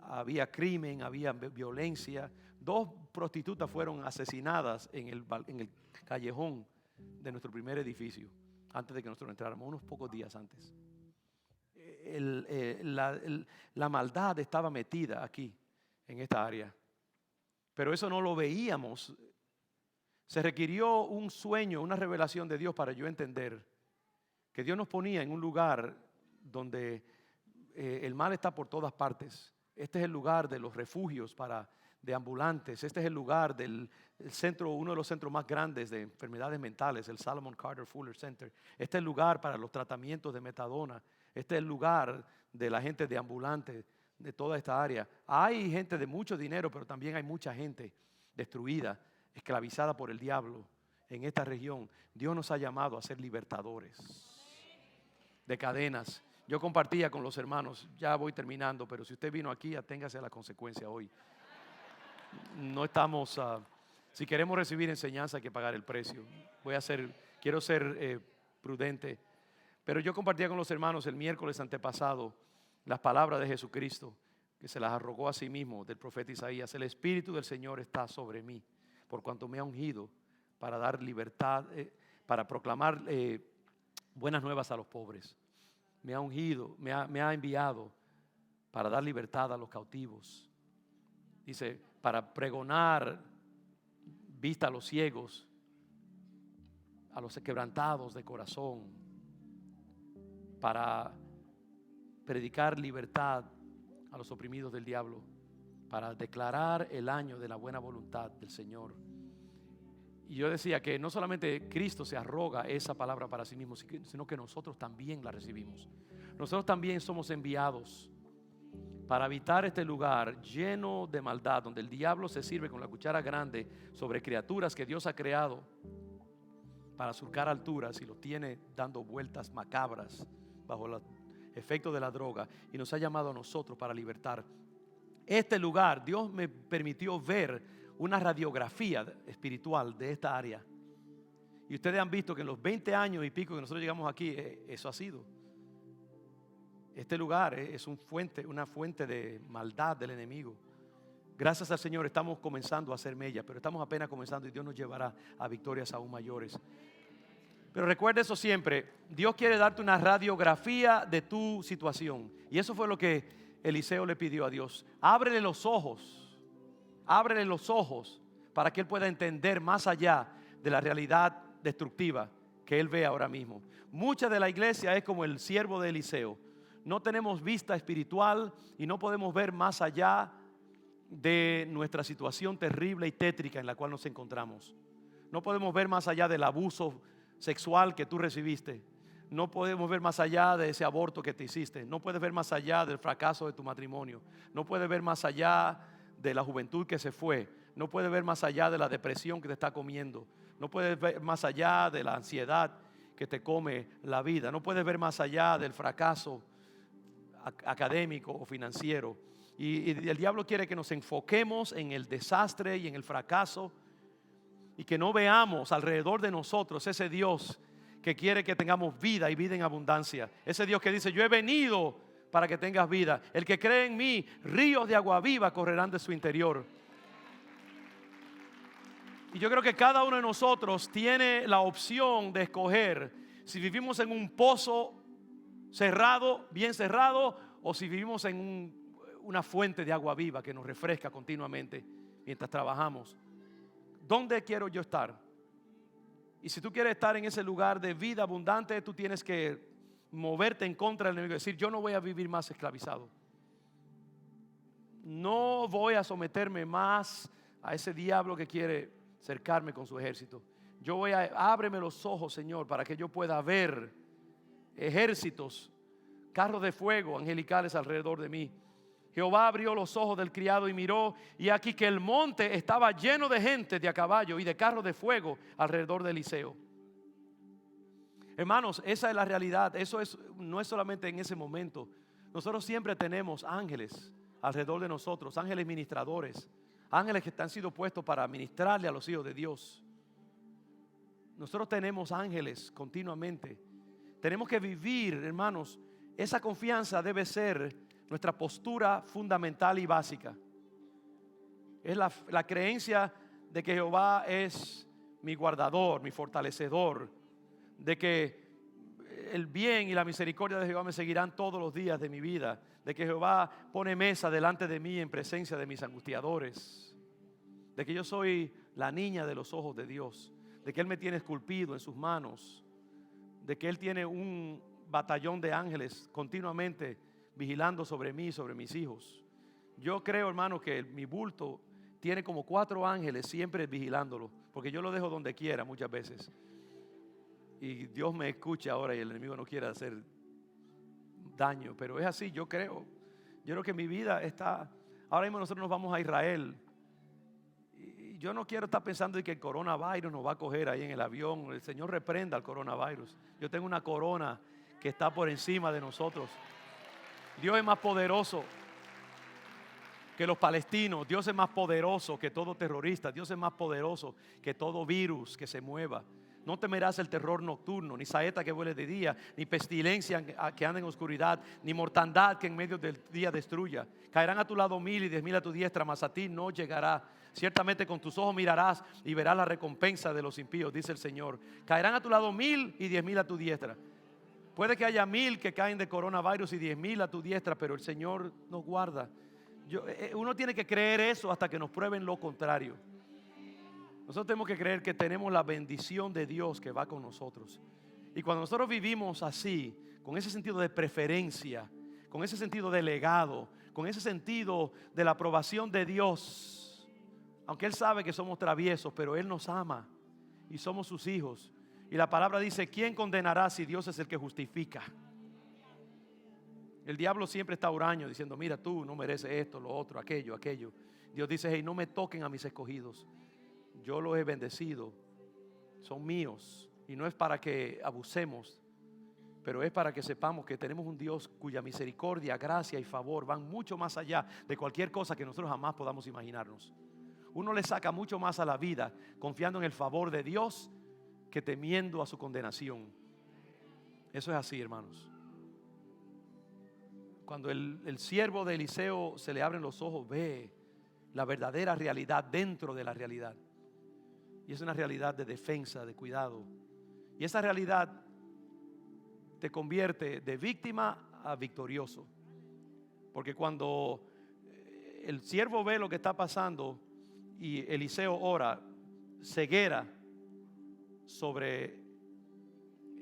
Había crimen, había violencia. 2 prostitutas fueron asesinadas en el callejón de nuestro primer edificio, antes de que nosotros entráramos, unos pocos días antes. La maldad estaba metida aquí, en esta área. Pero eso no lo veíamos. Se requirió un sueño, una revelación de Dios para yo entender que Dios nos ponía en un lugar donde el mal está por todas partes. Este es el lugar de los refugios de ambulantes. Este es el lugar del centro, uno de los centros más grandes de enfermedades mentales, el Salomon Carter Fuller Center. Este es el lugar para los tratamientos de metadona. Este es el lugar de la gente de ambulantes de toda esta área. Hay gente de mucho dinero, pero también hay mucha gente destruida, esclavizada por el diablo en esta región. Dios nos ha llamado a ser libertadores de cadenas. Yo compartía con los hermanos, ya voy terminando, pero si usted vino aquí, aténgase a la consecuencia hoy. No estamos, si queremos recibir enseñanza hay que pagar el precio. Quiero ser prudente. Pero yo compartía con los hermanos el miércoles antepasado las palabras de Jesucristo, que se las arrogó a sí mismo del profeta Isaías. El Espíritu del Señor está sobre mí, por cuanto me ha ungido para dar libertad, para proclamar buenas nuevas a los pobres. Me ha ungido, me ha enviado para dar libertad a los cautivos. Dice, para pregonar vista a los ciegos, a los quebrantados de corazón, para predicar libertad a los oprimidos del diablo, para declarar el año de la buena voluntad del Señor. Y yo decía que no solamente Cristo se arroga esa palabra para sí mismo, sino que nosotros también la recibimos. Nosotros también somos enviados para habitar este lugar lleno de maldad, donde el diablo se sirve con la cuchara grande sobre criaturas que Dios ha creado para surcar alturas y los tiene dando vueltas macabras bajo el efecto de la droga, y nos ha llamado a nosotros para libertar este lugar. Dios me permitió ver una radiografía espiritual de esta área, y ustedes han visto que en los 20 años y pico que nosotros llegamos aquí, eso ha sido. Este lugar es una fuente de maldad del enemigo. Gracias al Señor estamos comenzando a hacer mella, pero estamos apenas comenzando y Dios nos llevará a victorias aún mayores. Pero recuerda eso siempre, Dios quiere darte una radiografía de tu situación. Y eso fue lo que Eliseo le pidió a Dios. Ábrele los ojos para que él pueda entender más allá de la realidad destructiva que él ve ahora mismo. Mucha de la iglesia es como el siervo de Eliseo. No tenemos vista espiritual y no podemos ver más allá de nuestra situación terrible y tétrica en la cual nos encontramos. No podemos ver más allá del abuso sexual que tú recibiste. No podemos ver más allá de ese aborto que te hiciste. No puedes ver más allá del fracaso de tu matrimonio. No puedes ver más allá de la juventud que se fue. No puedes ver más allá de la depresión que te está comiendo. No puedes ver más allá de la ansiedad que te come la vida. No puedes ver más allá del fracaso académico o financiero. Y el diablo quiere que nos enfoquemos en el desastre y en el fracaso y que no veamos alrededor de nosotros ese Dios que quiere que tengamos vida y vida en abundancia. Ese Dios que dice: yo he venido para que tengas vida. El que cree en mí, ríos de agua viva correrán de su interior. Y yo creo que cada uno de nosotros tiene la opción de escoger si vivimos en un pozo cerrado, bien cerrado, o si vivimos en una fuente de agua viva que nos refresca continuamente mientras trabajamos. ¿Dónde quiero yo estar? Y si tú quieres estar en ese lugar de vida abundante, tú tienes que moverte en contra del enemigo, decir: yo no voy a vivir más esclavizado. No voy a someterme más a ese diablo que quiere cercarme con su ejército. Ábreme los ojos, Señor, para que yo pueda ver ejércitos, carros de fuego angelicales alrededor de mí. Jehová abrió los ojos del criado y miró, y aquí que el monte estaba lleno de gente de a caballo y de carros de fuego alrededor de Eliseo. Hermanos, esa es la realidad. No es solamente en ese momento. Nosotros siempre tenemos ángeles alrededor de nosotros, ángeles ministradores, ángeles que han sido puestos para ministrarle a los hijos de Dios. Nosotros tenemos ángeles continuamente. Tenemos que vivir, hermanos, esa confianza debe ser nuestra postura fundamental y básica. Es la creencia de que Jehová es mi guardador, mi fortalecedor, de que el bien y la misericordia de Jehová me seguirán todos los días de mi vida, de que Jehová pone mesa delante de mí en presencia de mis angustiadores, de que yo soy la niña de los ojos de Dios, de que Él me tiene esculpido en sus manos, de que Él tiene un batallón de ángeles continuamente vigilando sobre mí y sobre mis hijos. Yo creo, hermano, que mi bulto tiene como 4 ángeles siempre vigilándolo, porque yo lo dejo donde quiera muchas veces. Y Dios me escucha ahora y el enemigo no quiere hacer daño, pero es así. Yo creo que mi vida está. Ahora mismo nosotros nos vamos a Israel y yo no quiero estar pensando en que el coronavirus nos va a coger ahí en el avión. El Señor reprenda al coronavirus. Yo tengo una corona que está por encima de nosotros. Dios es más poderoso que los palestinos. Dios es más poderoso que todo terrorista. Dios es más poderoso que todo virus que se mueva. No temerás el terror nocturno, ni saeta que vuele de día, ni pestilencia que anda en oscuridad, ni mortandad que en medio del día destruya. Caerán a tu lado 1000 y 10.000 a tu diestra, mas a ti no llegará. Ciertamente con tus ojos mirarás y verás la recompensa de los impíos, dice el Señor. Caerán a tu lado 1000 y 10.000 a tu diestra. Puede que haya 1000 que caen de coronavirus y 10.000 a tu diestra, pero el Señor nos guarda. Uno tiene que creer eso hasta que nos prueben lo contrario. Nosotros tenemos que creer que tenemos la bendición de Dios que va con nosotros. Y cuando nosotros vivimos así, con ese sentido de preferencia, con ese sentido de legado, con ese sentido de la aprobación de Dios, aunque Él sabe que somos traviesos, pero Él nos ama y somos sus hijos. Y la palabra dice: ¿quién condenará si Dios es el que justifica? El diablo siempre está huraño diciendo: mira, tú no mereces esto, lo otro, aquello. Dios dice: hey, no me toquen a mis escogidos. Yo los he bendecido, son míos. Y no es para que abusemos, pero es para que sepamos que tenemos un Dios cuya misericordia, gracia y favor van mucho más allá de cualquier cosa que nosotros jamás podamos imaginarnos. Uno le saca mucho más a la vida confiando en el favor de Dios que temiendo a su condenación. Eso es así, hermanos. Cuando el siervo de Eliseo se le abren los ojos, ve la verdadera realidad dentro de la realidad. Y es una realidad de defensa, de cuidado. Y esa realidad te convierte de víctima a victorioso. Porque cuando el siervo ve lo que está pasando y Eliseo ora, ceguera sobre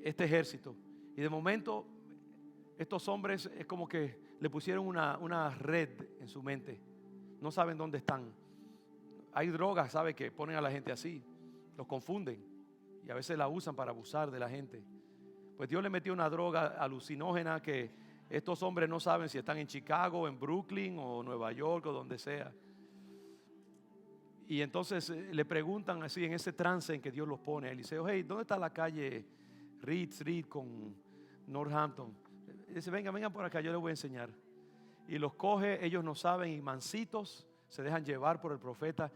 este ejército. Y de momento estos hombres es como que le pusieron una red en su mente. No saben dónde están. Hay drogas, ¿sabe? Que ponen a la gente así. Los confunden. Y a veces la usan para abusar de la gente. Pues Dios le metió una droga alucinógena que estos hombres no saben si están en Chicago, en Brooklyn o Nueva York o donde sea. Y entonces le preguntan así en ese trance en que Dios los pone a Eliseo: hey, ¿dónde está la calle Reed Street con Northampton? Dice: vengan por acá, yo les voy a enseñar. Y los coge, ellos no saben, y mansitos se dejan llevar por el profeta.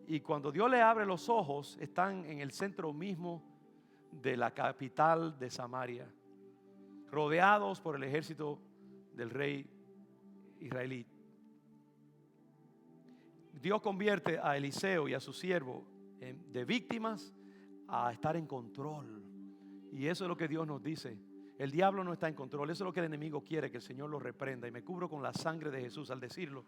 Y cuando Dios le abre los ojos, están en el centro mismo de la capital de Samaria, rodeados por el ejército del rey israelí. Dios convierte a Eliseo y a su siervo de víctimas a estar en control. Y eso es lo que Dios nos dice. El diablo no está en control. Eso es lo que el enemigo quiere, que el Señor lo reprenda. Y me cubro con la sangre de Jesús al decirlo.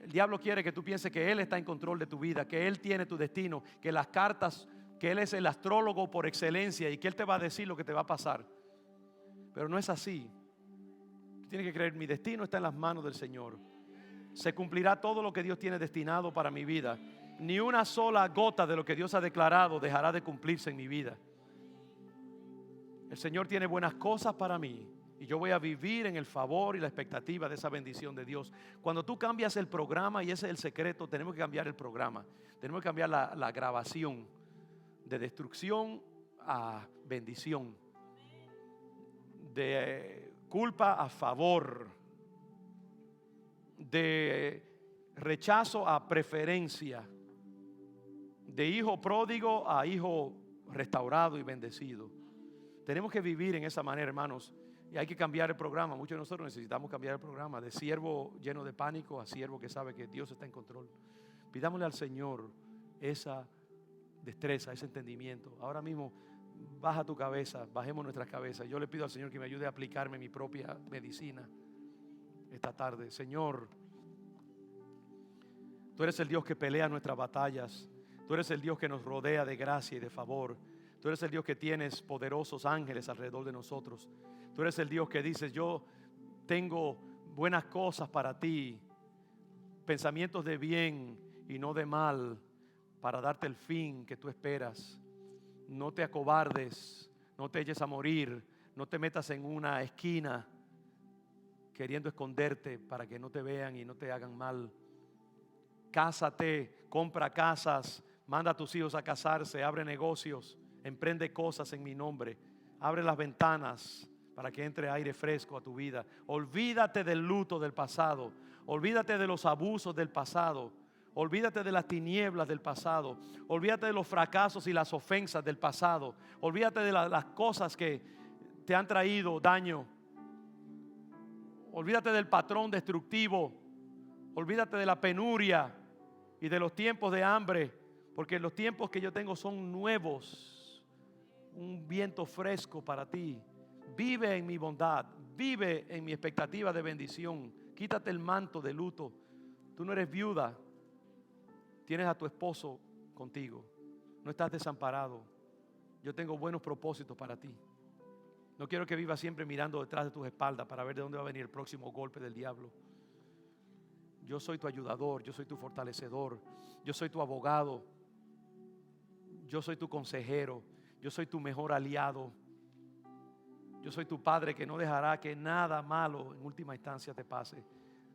El diablo quiere que tú pienses que Él está en control de tu vida, que Él tiene tu destino, que las cartas, que Él es el astrólogo por excelencia y que Él te va a decir lo que te va a pasar. Pero no es así. Tienes que creer: mi destino está en las manos del Señor. Se cumplirá todo lo que Dios tiene destinado para mi vida. Ni una sola gota de lo que Dios ha declarado dejará de cumplirse en mi vida. El Señor tiene buenas cosas para mí y yo voy a vivir en el favor y la expectativa de esa bendición de Dios. Cuando tú cambias el programa, y ese es el secreto, tenemos que cambiar el programa. Tenemos que cambiar la grabación de destrucción a bendición, de culpa a favor, de rechazo a preferencia, de hijo pródigo a hijo restaurado y bendecido. Tenemos que vivir en esa manera, hermanos, y hay que cambiar el programa. Muchos de nosotros necesitamos cambiar el programa de siervo lleno de pánico a siervo que sabe que Dios está en control. Pidámosle al Señor esa destreza, ese entendimiento. Ahora mismo baja tu cabeza, bajemos nuestras cabezas. Yo le pido al Señor que me ayude a aplicarme mi propia medicina esta tarde. Señor, tú eres el Dios que pelea nuestras batallas. Tú eres el Dios que nos rodea de gracia y de favor. Tú eres el Dios que tienes poderosos ángeles alrededor de nosotros. Tú eres el Dios que dices: yo tengo buenas cosas para ti, pensamientos de bien y no de mal, para darte el fin que tú esperas. No te acobardes, no te eches a morir, no te metas en una esquina queriendo esconderte para que no te vean y no te hagan mal. Cásate, compra casas, manda a tus hijos a casarse, abre negocios, emprende cosas en mi nombre. Abre las ventanas para que entre aire fresco a tu vida. Olvídate del luto del pasado. Olvídate de los abusos del pasado. Olvídate de las tinieblas del pasado. Olvídate de los fracasos y las ofensas del pasado. Olvídate de las cosas que te han traído daño. Olvídate del patrón destructivo. Olvídate de la penuria y de los tiempos de hambre, porque los tiempos que yo tengo son nuevos. Un viento fresco para ti. Vive en mi bondad, vive en mi expectativa de bendición. Quítate el manto de luto. Tú no eres viuda, tienes a tu esposo contigo. No estás desamparado. Yo tengo buenos propósitos para ti. No quiero que vivas siempre mirando detrás de tus espaldas para ver de dónde va a venir el próximo golpe del diablo. Yo soy tu ayudador, yo soy tu fortalecedor, yo soy tu abogado, yo soy tu consejero, yo soy tu mejor aliado. Yo soy tu padre que no dejará que nada malo en última instancia te pase.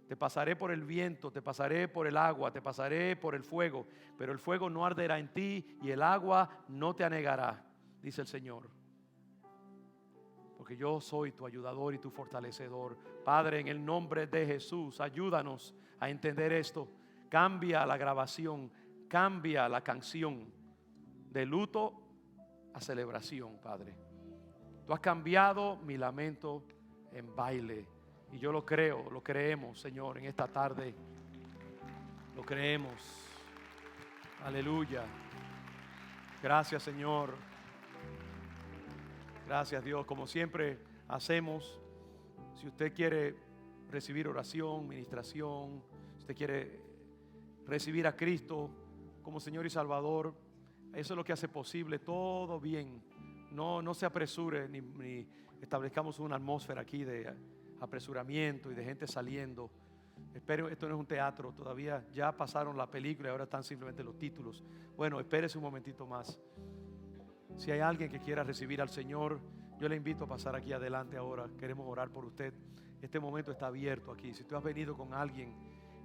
Te pasaré por el viento, te pasaré por el agua, te pasaré por el fuego, pero el fuego no arderá en ti y el agua no te anegará, dice el Señor. Porque yo soy tu ayudador y tu fortalecedor. Padre, en el nombre de Jesús, ayúdanos a entender esto. Cambia la grabación, cambia la canción de luto a celebración, Padre. Tú has cambiado mi lamento en baile. Y yo lo creo, lo creemos, Señor, en esta tarde. Lo creemos. Aleluya. Gracias, Señor. Gracias, Dios. Como siempre hacemos, si usted quiere recibir oración, ministración, si usted quiere recibir a Cristo como Señor y Salvador, eso es lo que hace posible todo bien. No se apresure ni establezcamos una atmósfera aquí de apresuramiento y de gente saliendo. Espere, esto no es un teatro, todavía ya pasaron la película y ahora están simplemente los títulos. Bueno, espérese un momentito más. Si hay alguien que quiera recibir al Señor, yo le invito a pasar aquí adelante ahora. Queremos orar por usted. Este momento está abierto aquí. Si tú has venido con alguien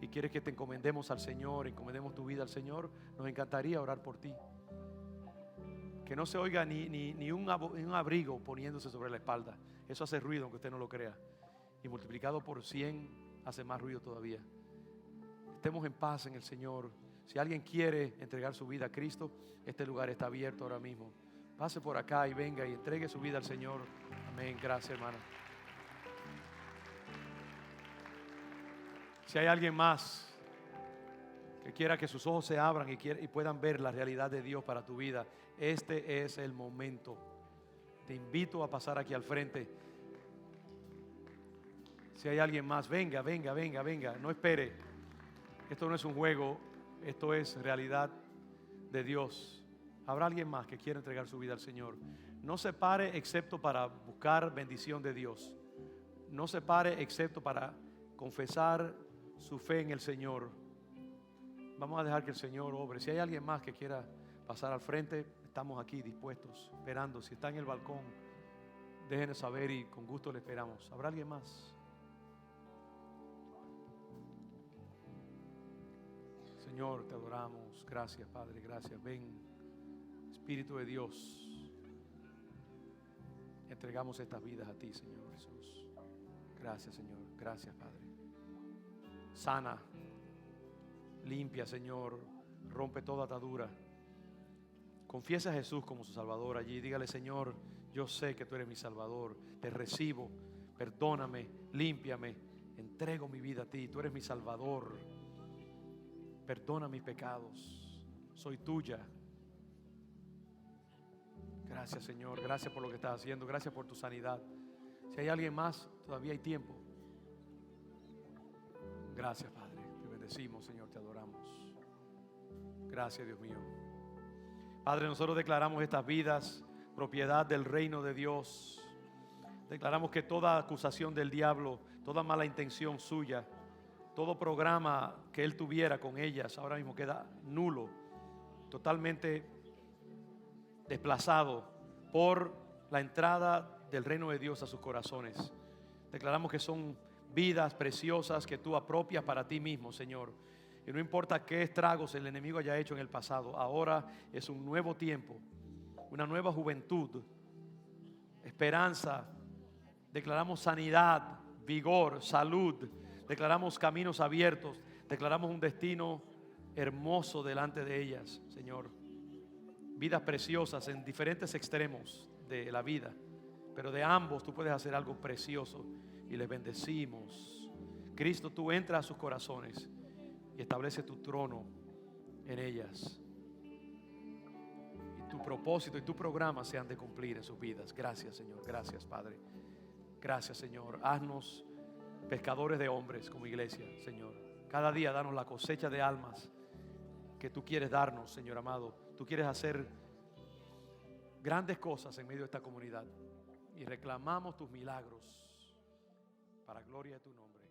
y quieres que te encomendemos al Señor, encomendemos tu vida al Señor, nos encantaría orar por ti. Que no se oiga ni un abrigo poniéndose sobre la espalda. Eso hace ruido aunque usted no lo crea. Y multiplicado por 100 hace más ruido todavía. Estemos en paz en el Señor. Si alguien quiere entregar su vida a Cristo, este lugar está abierto ahora mismo. Pase por acá y venga y entregue su vida al Señor. Amén. Gracias, hermano. Si hay alguien más que quiera que sus ojos se abran y puedan ver la realidad de Dios para tu vida, este es el momento. Te invito a pasar aquí al frente. Si hay alguien más, venga. No espere. Esto no es un juego, esto es realidad de Dios. Habrá alguien más que quiera entregar su vida al Señor. No se pare excepto para buscar bendición de Dios. No se pare excepto para confesar su fe en el Señor. Vamos a dejar que el Señor obre. Si hay alguien más que quiera pasar al frente, estamos aquí dispuestos, esperando. Si está en el balcón, déjenos saber y con gusto le esperamos. ¿Habrá alguien más? Señor, te adoramos. Gracias, Padre, gracias. Ven, Espíritu de Dios. Entregamos estas vidas a ti, Señor Jesús. Gracias, Señor. Gracias, Padre. Sana, limpia, Señor. Rompe toda atadura. Confiesa a Jesús como su Salvador allí. Dígale, Señor, yo sé que tú eres mi Salvador. Te recibo. Perdóname, límpiame. Entrego mi vida a ti. Tú eres mi Salvador. Perdona mis pecados. Soy tuya. Gracias, Señor. Gracias por lo que estás haciendo. Gracias por tu sanidad. Si hay alguien más, todavía hay tiempo. Gracias, Padre. Te bendecimos, Señor. Te adoramos. Gracias, Dios mío. Padre, nosotros declaramos estas vidas propiedad del reino de Dios. Declaramos que toda acusación del diablo, toda mala intención suya, todo programa que él tuviera con ellas ahora mismo queda nulo, totalmente desplazado por la entrada del reino de Dios a sus corazones. Declaramos que son vidas preciosas que tú apropias para ti mismo, Señor. Y no importa qué estragos el enemigo haya hecho en el pasado, ahora es un nuevo tiempo, una nueva juventud, esperanza. Declaramos sanidad, vigor, salud. Declaramos caminos abiertos. Declaramos un destino hermoso delante de ellas, Señor. Vidas preciosas en diferentes extremos de la vida, pero de ambos tú puedes hacer algo precioso y les bendecimos. Cristo, tú entras a sus corazones y establece tu trono en ellas. Y tu propósito y tu programa se han de cumplir en sus vidas. Gracias, Señor. Gracias, Padre. Gracias, Señor. Haznos pescadores de hombres como iglesia, Señor. Cada día danos la cosecha de almas que tú quieres darnos, Señor amado. Tú quieres hacer grandes cosas en medio de esta comunidad y reclamamos tus milagros para gloria de tu nombre.